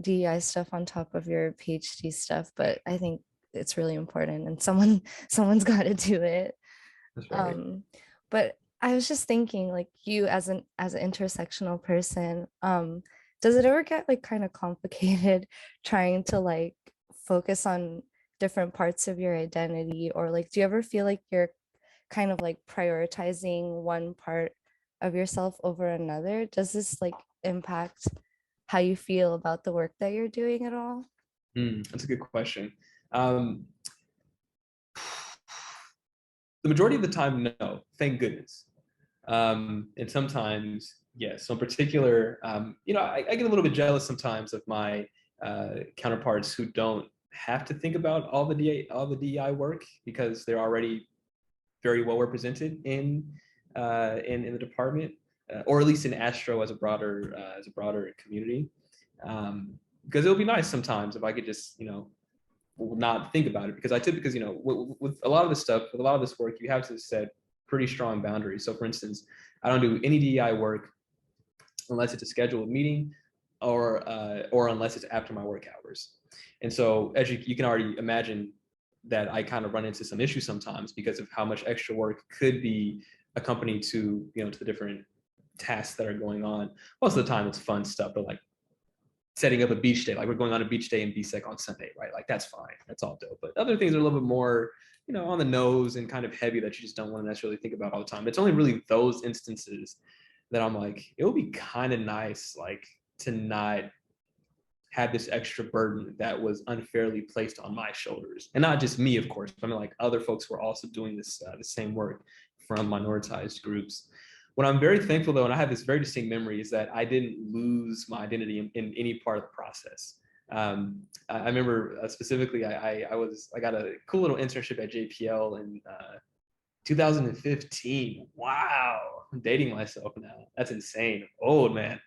[SPEAKER 2] DEI stuff on top of your PhD stuff, but I think it's really important and someone's got to do it.
[SPEAKER 3] That's right.
[SPEAKER 2] But I was just thinking, like, you as an intersectional person, does it ever get like kind of complicated trying to like focus on different parts of your identity, or like do you ever feel like you're kind of like prioritizing one part of yourself over another? Does this like impact how you feel about the work that you're doing at all?
[SPEAKER 3] That's a good question. The majority of the time, no, thank goodness. And sometimes, yes. So in particular, I get a little bit jealous sometimes of my counterparts who don't have to think about all the DEI work because they're already very well represented in the department, or at least in Astro as a broader community. Because it would be nice sometimes if I could just not think about it, because with a lot of this stuff, with a lot of this work, you have to set pretty strong boundaries. So for instance, I don't do any DEI work unless it's a scheduled meeting or unless it's after my work hours. And so as you can already imagine that I kind of run into some issues sometimes because of how much extra work could be accompanied to the different tasks that are going on. Most of the time it's fun stuff, but like setting up a beach day, like we're going on a beach day in BSEC on Sunday, right? Like that's fine, that's all dope. But other things are a little bit more, on the nose and kind of heavy that you just don't want to necessarily think about all the time. It's only really those instances that I'm like, it would be kind of nice, like to not have this extra burden that was unfairly placed on my shoulders, and not just me, of course. But I mean, like other folks who are also doing this the same work from minoritized groups. What I'm very thankful though, and I have this very distinct memory, is that I didn't lose my identity in any part of the process. I remember specifically, I got a cool little internship at JPL in 2015. Wow, I'm dating myself now. That's insane. Old man.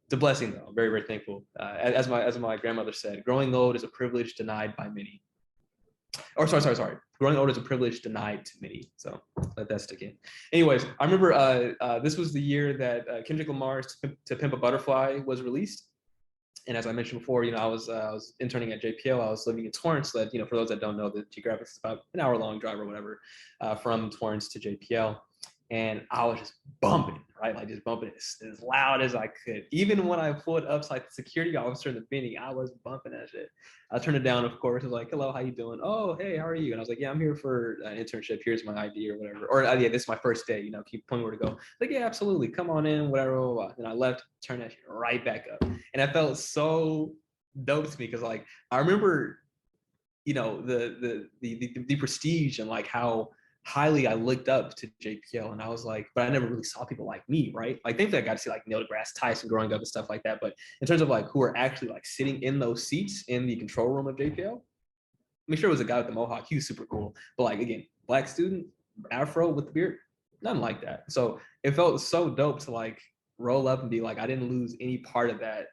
[SPEAKER 3] It's a blessing though. I'm very, very thankful. As my grandmother said, growing old is a privilege denied by many. Or sorry. Growing old is a privilege denied to many. So let that stick in. Anyways, I remember this was the year that Kendrick Lamar's To Pimp a Butterfly was released. And as I mentioned before, I was interning at JPL. I was living in Torrance. That for those that don't know, the geographics is about an hour-long drive or whatever from Torrance to JPL. And I was just bumping, right? Like just bumping as loud as I could. Even when I pulled up to like the security officer in the beginning, I was bumping that shit. I turned it down, of course. I was like, hello, how you doing? Oh, hey, how are you? And I was like, yeah, I'm here for an internship. Here's my ID or whatever. Or yeah, this is my first day, keep pointing where to go. Like, yeah, absolutely. Come on in, whatever, blah, blah, blah. And I left, turned that shit right back up. And I felt so dope to me because like, I remember, the prestige and like how highly I looked up to JPL, and I was like, but I never really saw people like me, right? Like thankfully I got to see like Neil deGrasse Tyson growing up and stuff like that. But in terms of like who are actually like sitting in those seats in the control room of JPL, I'm sure it was a guy with the mohawk. He was super cool. But like again, black student, Afro with the beard, nothing like that. So it felt so dope to like roll up and be like, I didn't lose any part of that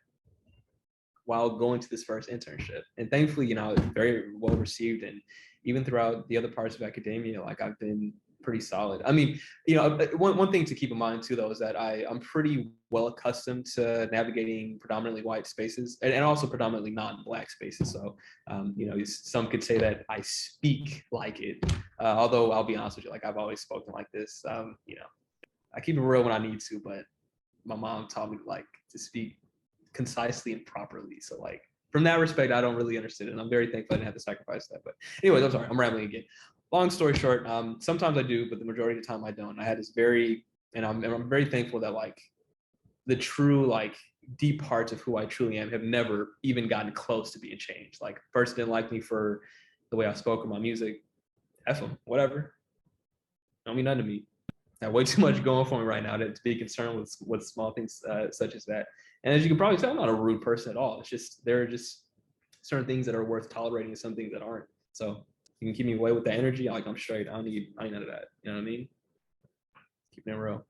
[SPEAKER 3] while going to this first internship. And thankfully, it was very well received. And even throughout the other parts of academia, like I've been pretty solid. I mean, one thing to keep in mind too, though, is that I'm pretty well accustomed to navigating predominantly white spaces and also predominantly non-black spaces. So, some could say that I speak like it, although I'll be honest with you, like I've always spoken like this. I keep it real when I need to, but my mom taught me like to speak concisely and properly. So like from that respect, I don't really understand it. And I'm very thankful I didn't have to sacrifice that. But anyways, I'm sorry, I'm rambling again. Long story short, sometimes I do, but the majority of the time I don't. I had this I'm very thankful that like the true like deep parts of who I truly am have never even gotten close to being changed. Like first didn't like me for the way I spoke in my music. F them, whatever. Don't mean nothing to me. I have way too much going for me right now to be concerned with small things such as that. And as you can probably tell, I'm not a rude person at all. It's just there are just certain things that are worth tolerating and some things that aren't. So you can keep me away with that energy. Like I'm straight. I need none of that. You know what I mean? Keeping it real.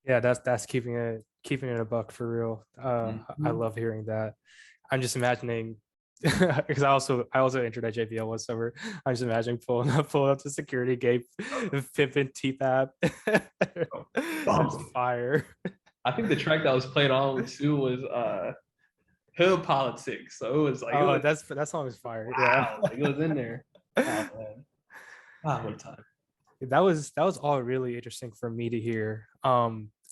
[SPEAKER 1] Yeah, that's keeping it a buck for real. I love hearing that. I'm just imagining because I also entered at JPL one summer. I'm just imagining pulling up the security gate, pimping TPAP. That's fire.
[SPEAKER 3] I think the track that was played on too was Hood Politics. So it was like
[SPEAKER 1] that song is fire.
[SPEAKER 3] Wow,
[SPEAKER 1] Yeah.
[SPEAKER 3] like, it was in there. Oh man. Wow, what a time.
[SPEAKER 1] That was all really interesting for me to hear,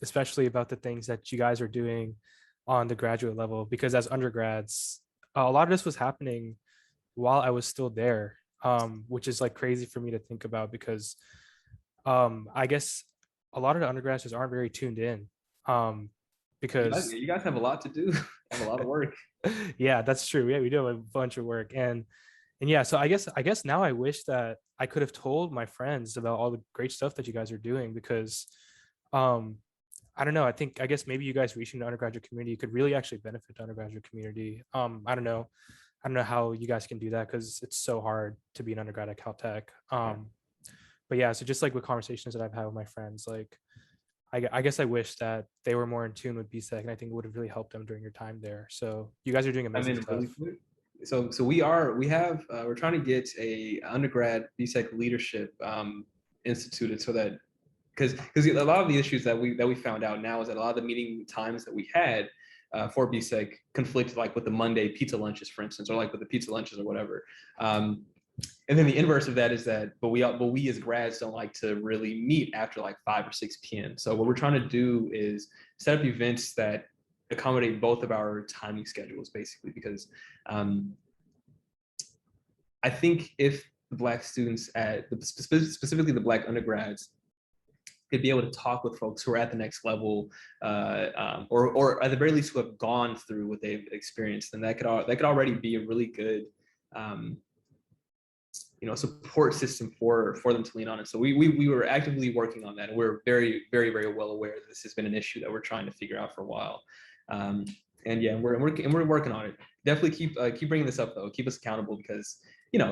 [SPEAKER 1] especially about the things that you guys are doing on the graduate level, because as undergrads, a lot of this was happening while I was still there, which is like crazy for me to think about because I guess a lot of the undergrads just aren't very tuned in, because
[SPEAKER 3] you guys have a lot to do. Have a lot of work.
[SPEAKER 1] Yeah, that's true. Yeah, we do have a bunch of work, and yeah, so I guess now I wish that I could have told my friends about all the great stuff that you guys are doing, because I don't know, I guess maybe you guys reaching the undergraduate community could really actually benefit the undergraduate community. I don't know how you guys can do that because it's so hard to be an undergrad at Caltech. But yeah, so just like with conversations that I've had with my friends, like I guess I wish that they were more in tune with BSEC, and I think it would have really helped them during your time there. So you guys are doing amazing stuff.
[SPEAKER 3] Really quick. So we're trying to get a undergrad BSEC leadership instituted so that because a lot of the issues that we found out now is that a lot of the meeting times that we had for BSEC conflict like with the Monday pizza lunches, for instance, or like with the pizza lunches or whatever. And then the inverse of that is that, but we as grads don't like to really meet after like 5 or 6 p.m. So what we're trying to do is set up events that accommodate both of our timing schedules, basically, because I think if the Black students specifically the Black undergrads could be able to talk with folks who are at the next level, or at the very least who have gone through what they've experienced, then that could already be a really good support system for them to lean on. And so we were actively working on that, and we're very, very, very well aware that this has been an issue that we're trying to figure out for a while. And yeah, we're working on it. Definitely keep bringing this up though. Keep us accountable, because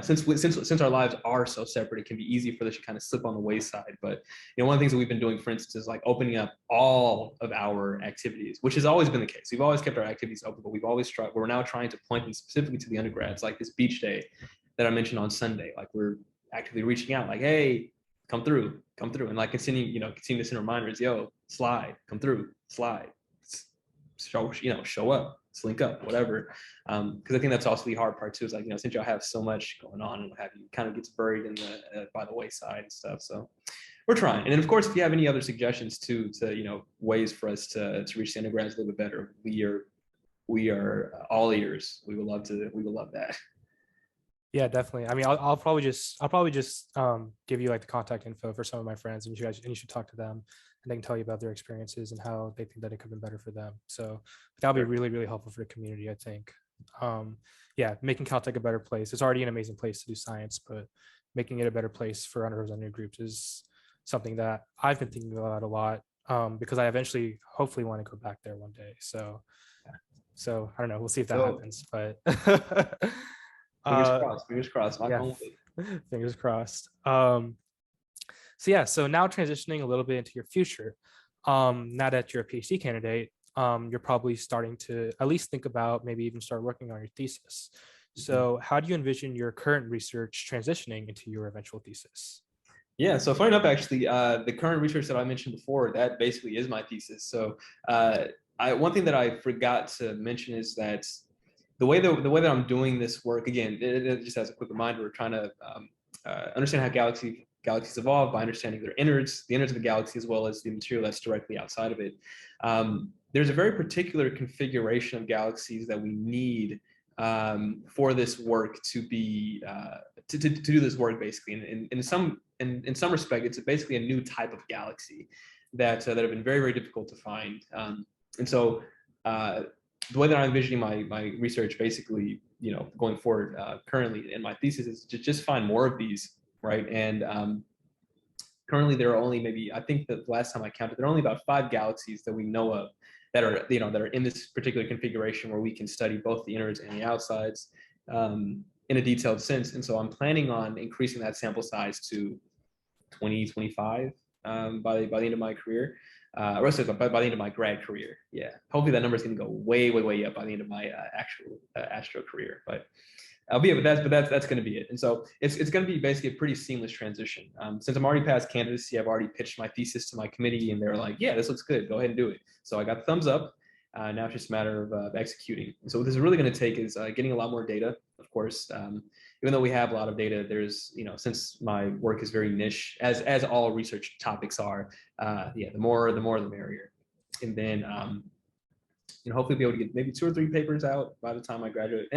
[SPEAKER 3] since our lives are so separate, it can be easy for this to kind of slip on the wayside. But one of the things that we've been doing, for instance, is like opening up all of our activities, which has always been the case. We've always kept our activities open, but we're now trying to point them specifically to the undergrads, like this beach day that I mentioned on Sunday. Like we're actively reaching out, like, hey, come through, and like continue to send reminders, yo, slide, come through, slide, show up, let's link up, whatever. Because I think that's also the hard part too, is like, since y'all have so much going on and what have you, kind of gets buried in the by the wayside and stuff. So we're trying. And then of course, if you have any other suggestions too, to ways for us to reach the undergrads a little bit better, we are all ears. We would love that.
[SPEAKER 1] Yeah, definitely. I mean, I'll probably just give you like the contact info for some of my friends, and you should talk to them, and they can tell you about their experiences and how they think that it could have been better for them. So that'll be really, really helpful for the community, I think. Yeah, making Caltech a better place. It's already an amazing place to do science, but making it a better place for underrepresented groups is something that I've been thinking about a lot, because I eventually, hopefully, want to go back there one day. So I don't know. We'll see if that happens, but.
[SPEAKER 3] Fingers crossed.
[SPEAKER 1] Yeah, fingers crossed. So now transitioning a little bit into your future. Now that you're a PhD candidate, you're probably starting to at least think about maybe even start working on your thesis. So how do you envision your current research transitioning into your eventual thesis?
[SPEAKER 3] Yeah, so funny enough, actually, the current research that I mentioned before, that basically is my thesis. So one thing that I forgot to mention is that the way that I'm doing this work, again, it just as a quick reminder, we're trying to understand how galaxies evolve by understanding their innards, the innards of the galaxy, as well as the material that's directly outside of it. There's a very particular configuration of galaxies that we need for this work to be to do this work, basically. And in some respect, it's basically a new type of galaxy that have been very, very difficult to find. And so the way that I'm envisioning my research, basically, going forward currently in my thesis, is to just find more of these, right? And currently there are only maybe, I think the last time I counted, there are only about 5 galaxies that we know of that are, that are in this particular configuration where we can study both the innards and the outsides in a detailed sense. And so I'm planning on increasing that sample size to 20, 25 by the end of my career. Or by the end of my grad career. Yeah, hopefully that number is going to go way, way, way up by the end of my actual astro career. But that's going to be it. And so it's going to be basically a pretty seamless transition. Since I'm already past candidacy, I've already pitched my thesis to my committee, and they're like, "Yeah, this looks good. Go ahead and do it." So I got the thumbs up. Now it's just a matter of executing. And so what this is really going to take is getting a lot more data, of course. Even though we have a lot of data, there's, since my work is very niche, as all research topics are, the more the merrier. And then, hopefully be able to get maybe 2 or 3 papers out by the time I graduate.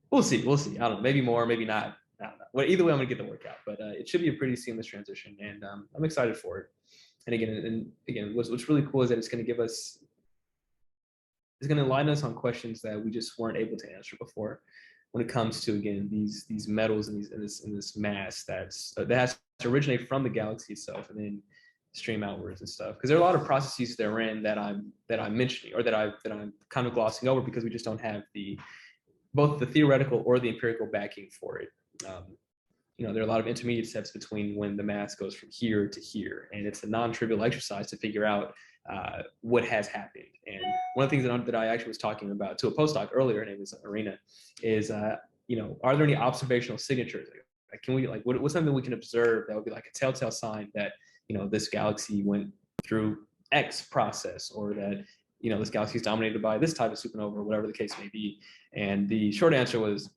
[SPEAKER 3] We'll see. I don't know, maybe more, maybe not. I don't know. Well, either way, I'm gonna get the work out, but it should be a pretty seamless transition, and I'm excited for it. And again, what's really cool is that it's going to align us on questions that we just weren't able to answer before, when it comes to, again, these metals and this mass that has to originate from the galaxy itself and then stream outwards and stuff. Because there are a lot of processes therein that I'm mentioning, or that I'm kind of glossing over, because we just don't have both the theoretical or the empirical backing for it. There are a lot of intermediate steps between when the mass goes from here to here, and it's a non-trivial exercise to figure out what has happened. And one of the things that I actually was talking about to a postdoc earlier, her name is Arena, is are there any observational signatures? Like, can we, what's something we can observe that would be like a telltale sign that this galaxy went through X process, or that this galaxy is dominated by this type of supernova, or whatever the case may be? And the short answer was,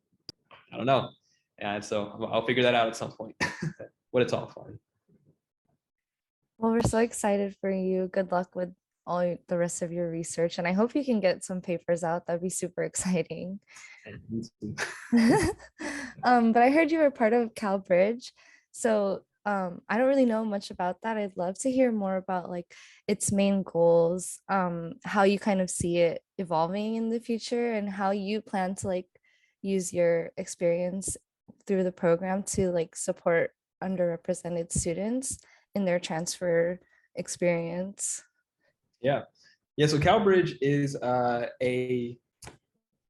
[SPEAKER 3] I don't know. And so I'll figure that out at some point. But it's all fun.
[SPEAKER 2] Well, we're so excited for you. Good luck with all the rest of your research, and I hope you can get some papers out. That'd be super exciting. But I heard you were part of CalBridge, so I don't really know much about that. I'd love to hear more about its main goals, how you kind of see it evolving in the future, and how you plan to use your experience through the program to support underrepresented students in their transfer experience. Yeah.
[SPEAKER 3] So CalBridge is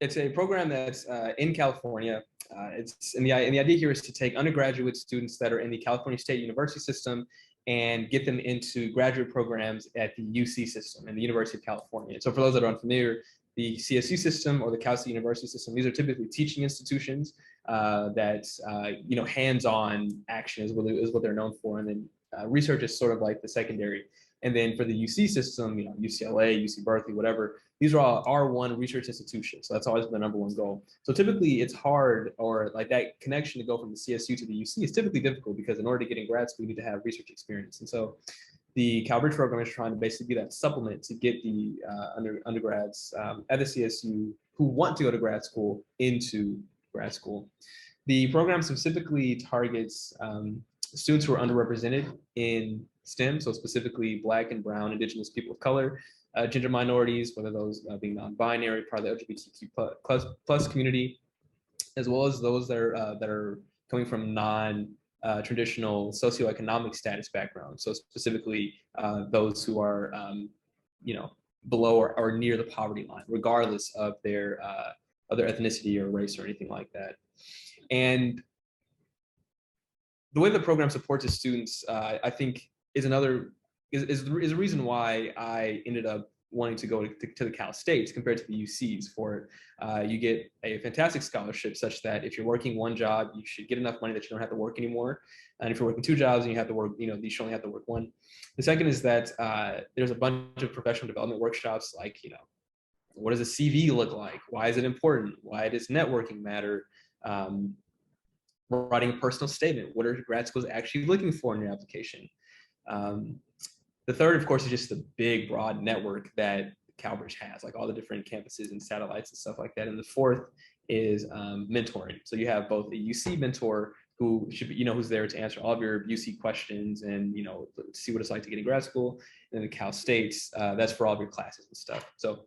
[SPEAKER 3] it's a program that's in California. The idea here is to take undergraduate students that are in the California State University system and get them into graduate programs at the UC system in the University of California. So for those that are unfamiliar, the CSU system or the Cal State University system, these are typically teaching institutions that hands-on action is what they're known for, and then research is sort of like the secondary. And then for the UC system, UCLA, UC Berkeley, whatever, these are all R1 research institutions. So that's always been the #1 goal. So typically it's hard, or that connection to go from the CSU to the UC is typically difficult, because in order to get in grad school, you need to have research experience. And so the CalBridge program is trying to basically be that supplement to get the undergrads at the CSU who want to go to grad school into grad school. The program specifically targets students who are underrepresented in STEM, so specifically Black and Brown, Indigenous people of color, gender minorities, whether those being non-binary, part of the LGBTQ plus community, as well as those that are coming from non-traditional socioeconomic status backgrounds. So specifically those who are below or near the poverty line, regardless of their ethnicity or race or anything like that. And the way the program supports its students, I think, is a reason why I ended up wanting to go to the Cal States compared to the UCs. For you get a fantastic scholarship such that if you're working one job, you should get enough money that you don't have to work anymore. And if you're working 2 jobs and you have to work, you should only have to work 1. The second is that there's a bunch of professional development workshops, like, what does a CV look like? Why is it important? Why does networking matter? writing a personal statement. What are grad schools actually looking for in your application? The third, of course, is just the big, broad network that CalBridge has, like all the different campuses and satellites and stuff like that. And the fourth is mentoring. So you have both a UC mentor who should be, who's there to answer all of your UC questions and, see what it's like to get in grad school. And then the Cal States, that's for all of your classes and stuff. So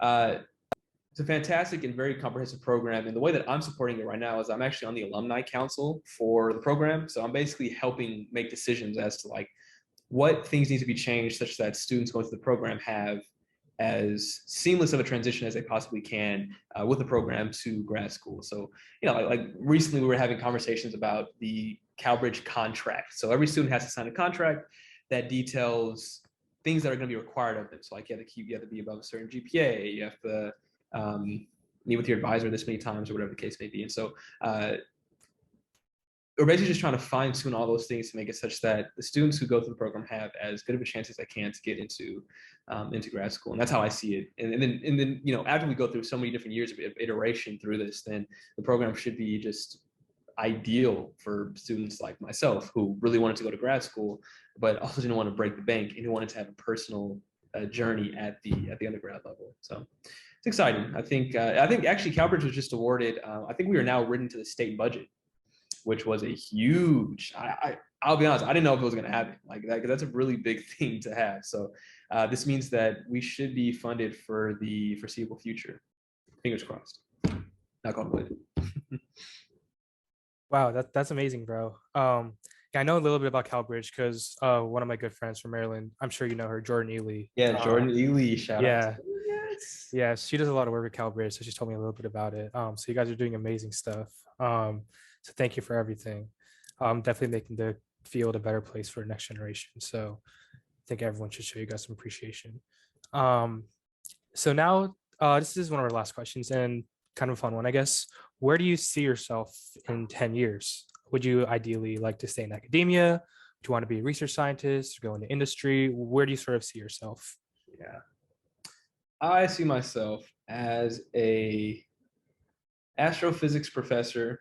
[SPEAKER 3] it's a fantastic and very comprehensive program. And the way that I'm supporting it right now is I'm actually on the alumni council for the program. So I'm basically helping make decisions as to like what things need to be changed such that students going through the program have as seamless of a transition as they possibly can with the program to grad school. So, like recently we were having conversations about the CalBridge contract. So every student has to sign a contract that details things that are going to be required of them. So like you have to be above a certain GPA, you have to meet with your advisor this many times or whatever the case may be. And so we're basically just trying to fine tune all those things to make it such that the students who go through the program have as good of a chance as they can to get into grad school. And that's how I see it. And then, after we go through so many different years of iteration through this, then the program should be just ideal for students like myself who really wanted to go to grad school, but also didn't want to break the bank and who wanted to have a personal journey at the undergrad level. So it's exciting. I think actually CalBridge was just awarded, I think we are now written to the state budget, which was a huge, I'll be honest, I didn't know if it was going to happen like that, because that's a really big thing to have. So this means that we should be funded for the foreseeable future. Fingers crossed. Knock on wood.
[SPEAKER 1] Wow, that's amazing, bro. I know a little bit about CalBridge because one of my good friends from Maryland, I'm sure you know her, Jordan Ely.
[SPEAKER 3] Yeah, Jordan Ely, shout out.
[SPEAKER 1] Yeah, she does a lot of work with CalBridge, so she told me a little bit about it. So you guys are doing amazing stuff. So thank you for everything. Definitely making the field a better place for the next generation. So I think everyone should show you guys some appreciation. So now this is one of our last questions and kind of a fun one, I guess. Where do you see yourself in 10 years? Would you ideally like to stay in academia? Do you want to be a research scientist, go into industry? Where do you sort of see yourself?
[SPEAKER 3] Yeah, I see myself as a astrophysics professor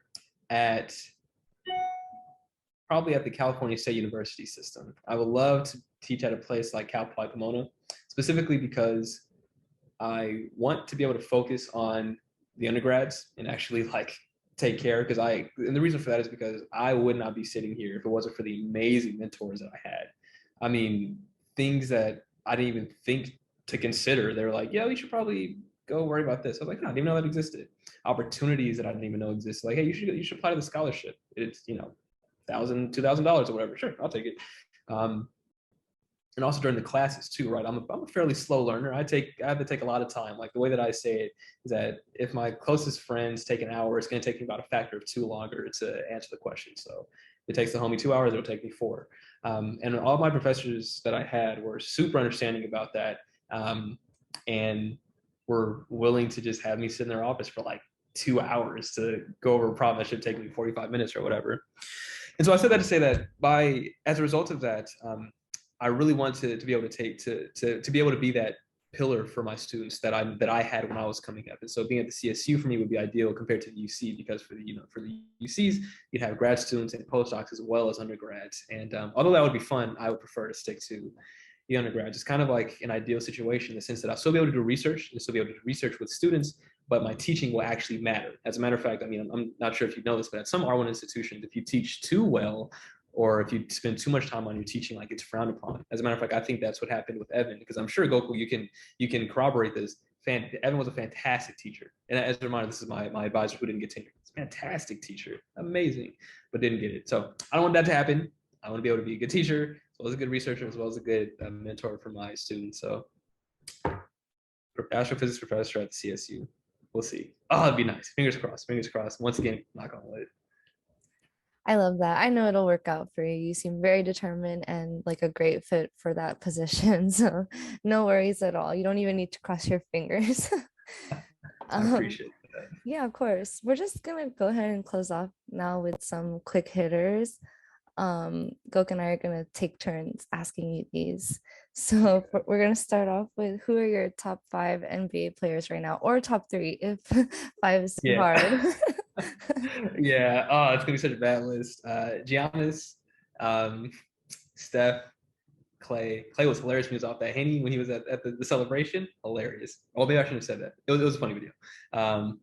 [SPEAKER 3] probably at the California State University system. I would love to teach at a place like Cal Poly Pomona, specifically because I want to be able to focus on the undergrads and actually like take care, and the reason for that is because I would not be sitting here if it wasn't for the amazing mentors that I had. I mean, things that I didn't even think to consider. They were like, yeah, we should probably go worry about this. I was like, no, I didn't even know that existed. Opportunities that I didn't even know existed. Like, hey, you should apply to the scholarship. It's $1,000, $2,000 or whatever. Sure, I'll take it. And also during the classes too, right? I'm a fairly slow learner. I have to take a lot of time. Like the way that I say it is that if my closest friends take an hour, it's going to take me about a factor of 2 longer to answer the question. So if it takes the homie 2 hours, it'll take me 4. And all of my professors that I had were super understanding about that, and were willing to just have me sit in their office for like 2 hours to go over a problem that should take me 45 minutes or whatever. And so I said that to say that as a result of that, I really want to be able to be able to be that pillar for my students that I had when I was coming up. And so being at the CSU for me would be ideal compared to the UC, because for the UCs, you'd have grad students and postdocs as well as undergrads. And although that would be fun, I would prefer to stick to the undergrads. It's kind of like an ideal situation in the sense that I'll still be able to do research and still be able to do research with students, but my teaching will actually matter. As a matter of fact, I mean, I'm not sure if you know this, but at some R1 institutions, if you teach too well, or if you spend too much time on your teaching, like it's frowned upon. As a matter of fact, I think that's what happened with Evan, because I'm sure Goku, you can corroborate this. Evan was a fantastic teacher. And as a reminder, this is my advisor who didn't get tenure. He's a fantastic teacher, amazing, but didn't get it. So I don't want that to happen. I want to be able to be a good teacher, as well as a good researcher, as well as a good mentor for my students. So astrophysics professor at the CSU. We'll see. Oh, it'd be nice. Fingers crossed. Fingers crossed. Once again, knock on wood.
[SPEAKER 2] I love that. I know it'll work out for you. You seem very determined and like a great fit for that position. So no worries at all. You don't even need to cross your fingers.
[SPEAKER 3] I appreciate that.
[SPEAKER 2] Yeah, of course. We're just gonna go ahead and close off now with some quick hitters. Gok and I are gonna take turns asking you these. So we're gonna start off with, who are your top 5 NBA players right now, or top 3 if 5 is too hard.
[SPEAKER 3] Yeah. Oh, it's gonna be such a bad list. Giannis, um, Steph, Clay. Clay was hilarious when he was off that Henny when he was at the celebration. Hilarious. Oh, maybe I shouldn't have said that. It was a funny video. Um,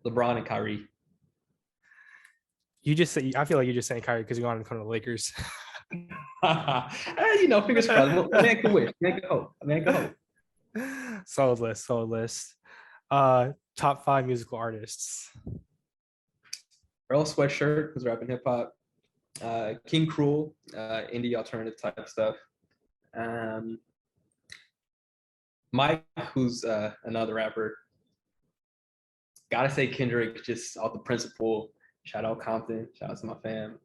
[SPEAKER 3] LeBron and Kyrie.
[SPEAKER 1] You just say, I feel like you're just saying Kyrie because you wanted to come to the Lakers.
[SPEAKER 3] Fingers crossed. Well, a man can wish. A man can hope. A man can hope.
[SPEAKER 1] Solid list, solid list. Top 5 musical artists.
[SPEAKER 3] Earl Sweatshirt was rapping hip hop. King Cruel, indie alternative type stuff. Mike, who's another rapper. Gotta say Kendrick, just off the principle. Shout out Compton. Shout out to my fam.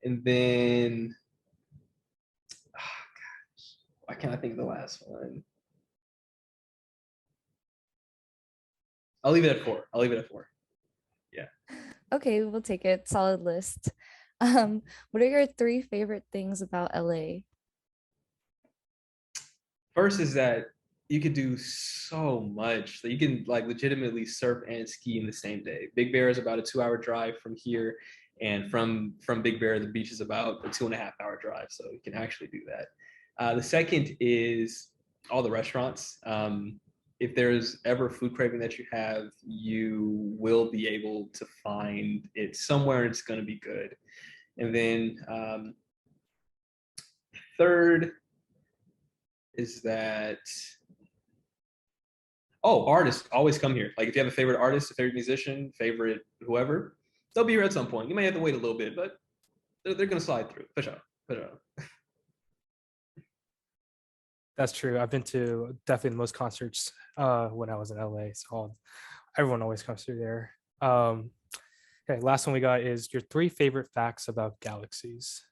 [SPEAKER 3] And then, gosh, why can't I think of the last one? I'll leave it at 4. I'll leave it at 4. Yeah.
[SPEAKER 2] Okay, we'll take it. Solid list. What are your 3 favorite things about LA?
[SPEAKER 3] First is that you could do so much. You can like legitimately surf and ski in the same day. Big Bear is about a 2-hour drive from here, and from Big Bear, the beach is about a 2.5-hour drive. So you can actually do that. The second is all the restaurants. If there's ever food craving that you have, you will be able to find it somewhere. It's going to be good. And then third is that artists always come here. Like if you have a favorite artist, a favorite musician, favorite whoever, they'll be here at some point. You may have to wait a little bit, but they're gonna slide through. For sure.
[SPEAKER 1] That's true. I've been to definitely the most concerts when I was in LA. So everyone always comes through there. Okay, last one we got is your 3 favorite facts about galaxies.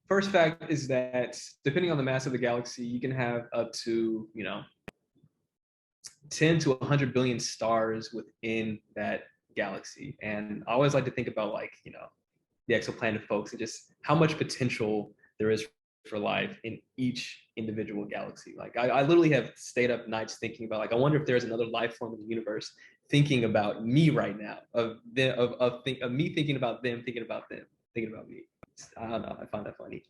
[SPEAKER 3] First fact is that depending on the mass of the galaxy, you can have up to 10 to 100 billion stars within that galaxy. And I always like to think about the exoplanet folks and just how much potential there is for life in each individual galaxy. Like I literally have stayed up nights thinking about I wonder if there's another life form in the universe thinking about me right now, of me thinking about them, thinking about them, thinking about me. I don't know. I find that funny.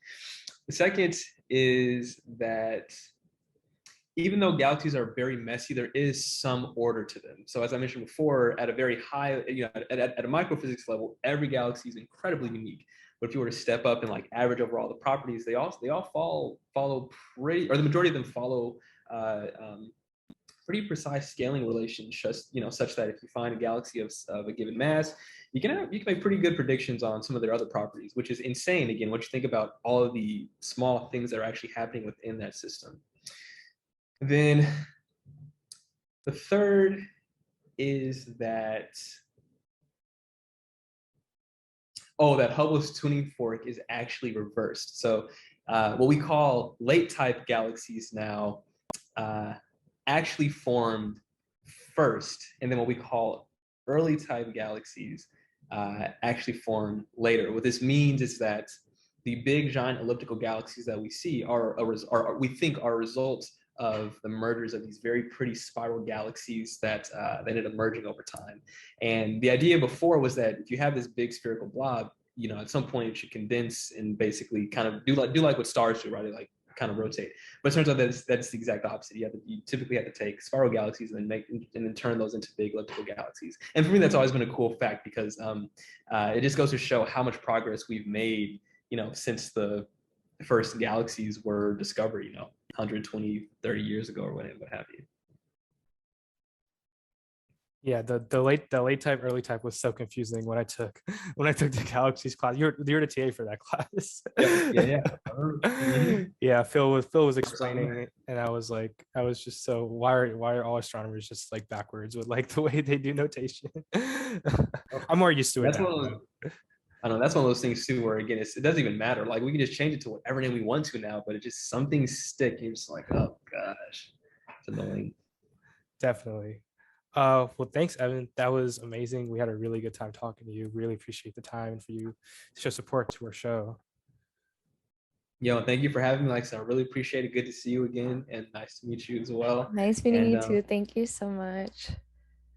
[SPEAKER 3] The second is that even though galaxies are very messy, there is some order to them. So as I mentioned before, at a very high, at a microphysics level, every galaxy is incredibly unique. But if you were to step up and average over all the properties, they all follow pretty, or the majority of them follow pretty precise scaling relations, just such that if you find a galaxy of a given mass, you can make pretty good predictions on some of their other properties, which is insane. Again, once you think about all of the small things that are actually happening within that system. Then the third is that that Hubble's tuning fork is actually reversed. So what we call late type galaxies now actually formed first, and then what we call early type galaxies actually formed later. What this means is that the big giant elliptical galaxies that we see we think are results of the mergers of these very pretty spiral galaxies that ended up merging over time. And the idea before was that if you have this big spherical blob, at some point it should condense and basically kind of do like what stars do, right? It kind of rotate. But it turns out that's the exact opposite. You typically have to take spiral galaxies and then turn those into big elliptical galaxies. And for me, that's always been a cool fact because it just goes to show how much progress we've made, since the first galaxies were discovered, 120, 30 years ago or what have you.
[SPEAKER 1] Yeah, the late type, early type was so confusing when I took the galaxies class. You're the TA for that class.
[SPEAKER 3] Yeah.
[SPEAKER 1] Yeah, Phil was explaining it, and I was just so why are all astronomers just backwards with the way they do notation? I'm more used to it now.
[SPEAKER 3] I know that's one of those things too, where again, it doesn't even matter. We can just change it to whatever name we want to now, but it just some things stick. You're just oh gosh, it's annoying.
[SPEAKER 1] Definitely. Well, thanks, Evan. That was amazing. We had a really good time talking to you. Really appreciate the time and for you to show support to our show.
[SPEAKER 3] Yo, thank you for having me. Like I said, I really appreciate it. Good to see you again, and nice to meet you as well.
[SPEAKER 2] Nice meeting
[SPEAKER 3] And
[SPEAKER 2] you too. Thank you so much.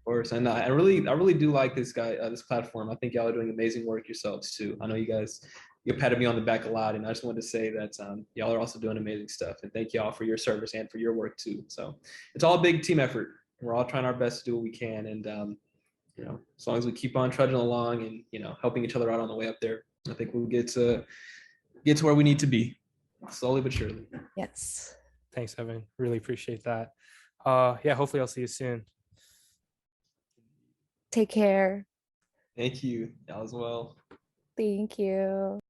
[SPEAKER 3] of course, and I really do like this guy, this platform. I think y'all are doing amazing work yourselves too. I know you patted me on the back a lot, and I just wanted to say that y'all are also doing amazing stuff. And thank y'all for your service and for your work too. So it's all a big team effort. We're all trying our best to do what we can, and as long as we keep on trudging along and helping each other out on the way up there, I think we'll get to where we need to be, slowly but surely.
[SPEAKER 2] Yes.
[SPEAKER 1] Thanks, Evan. Really appreciate that. Yeah, hopefully I'll see you soon.
[SPEAKER 2] Take care.
[SPEAKER 3] Thank you. Y'all as well.
[SPEAKER 2] Thank you.